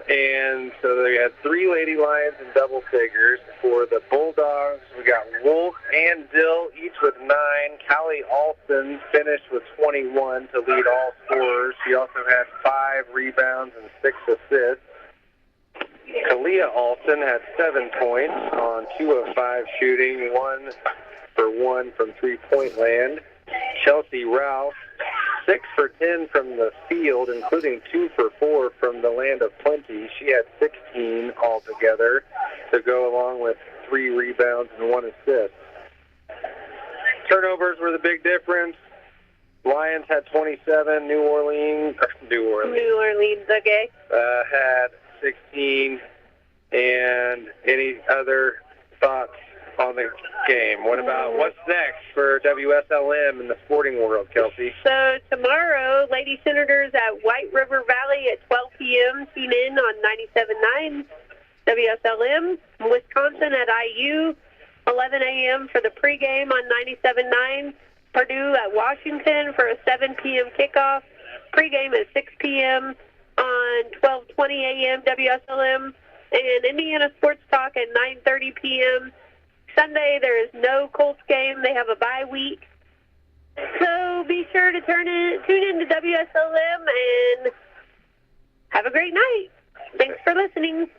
And so they had 3 Lady Lions in double figures. For the Bulldogs, we got Wolf and Dill, each with 9. Callie Alston finished with 21 to lead all scorers. She also had 5 rebounds and 6 assists. Kalia Alston had 7 points on 2 of 5 shooting, 1 for 1 from three-point land. Chelsea Rouse, 6 for 10 from the field, including 2 for 4 from the land of plenty. She had 16 altogether to go along with 3 rebounds and 1 assist. Turnovers were the big difference. Lions had 27. New Orleans, okay. had 16. And any other thoughts on the game? What's next for WSLM in the sporting world, Kelsey? So tomorrow, Lady Senators at White River Valley at 12 p.m. Tune in on 97.9 WSLM. Wisconsin at IU, 11 a.m. for the pregame on 97.9. Purdue at Washington for a 7 p.m. kickoff. Pregame at 6 p.m. on 12:20 a.m. WSLM. And Indiana Sports Talk at 9:30 p.m. Sunday, there is no Colts game. They have a bye week. So be sure to tune in to WSLM and have a great night. Thanks for listening.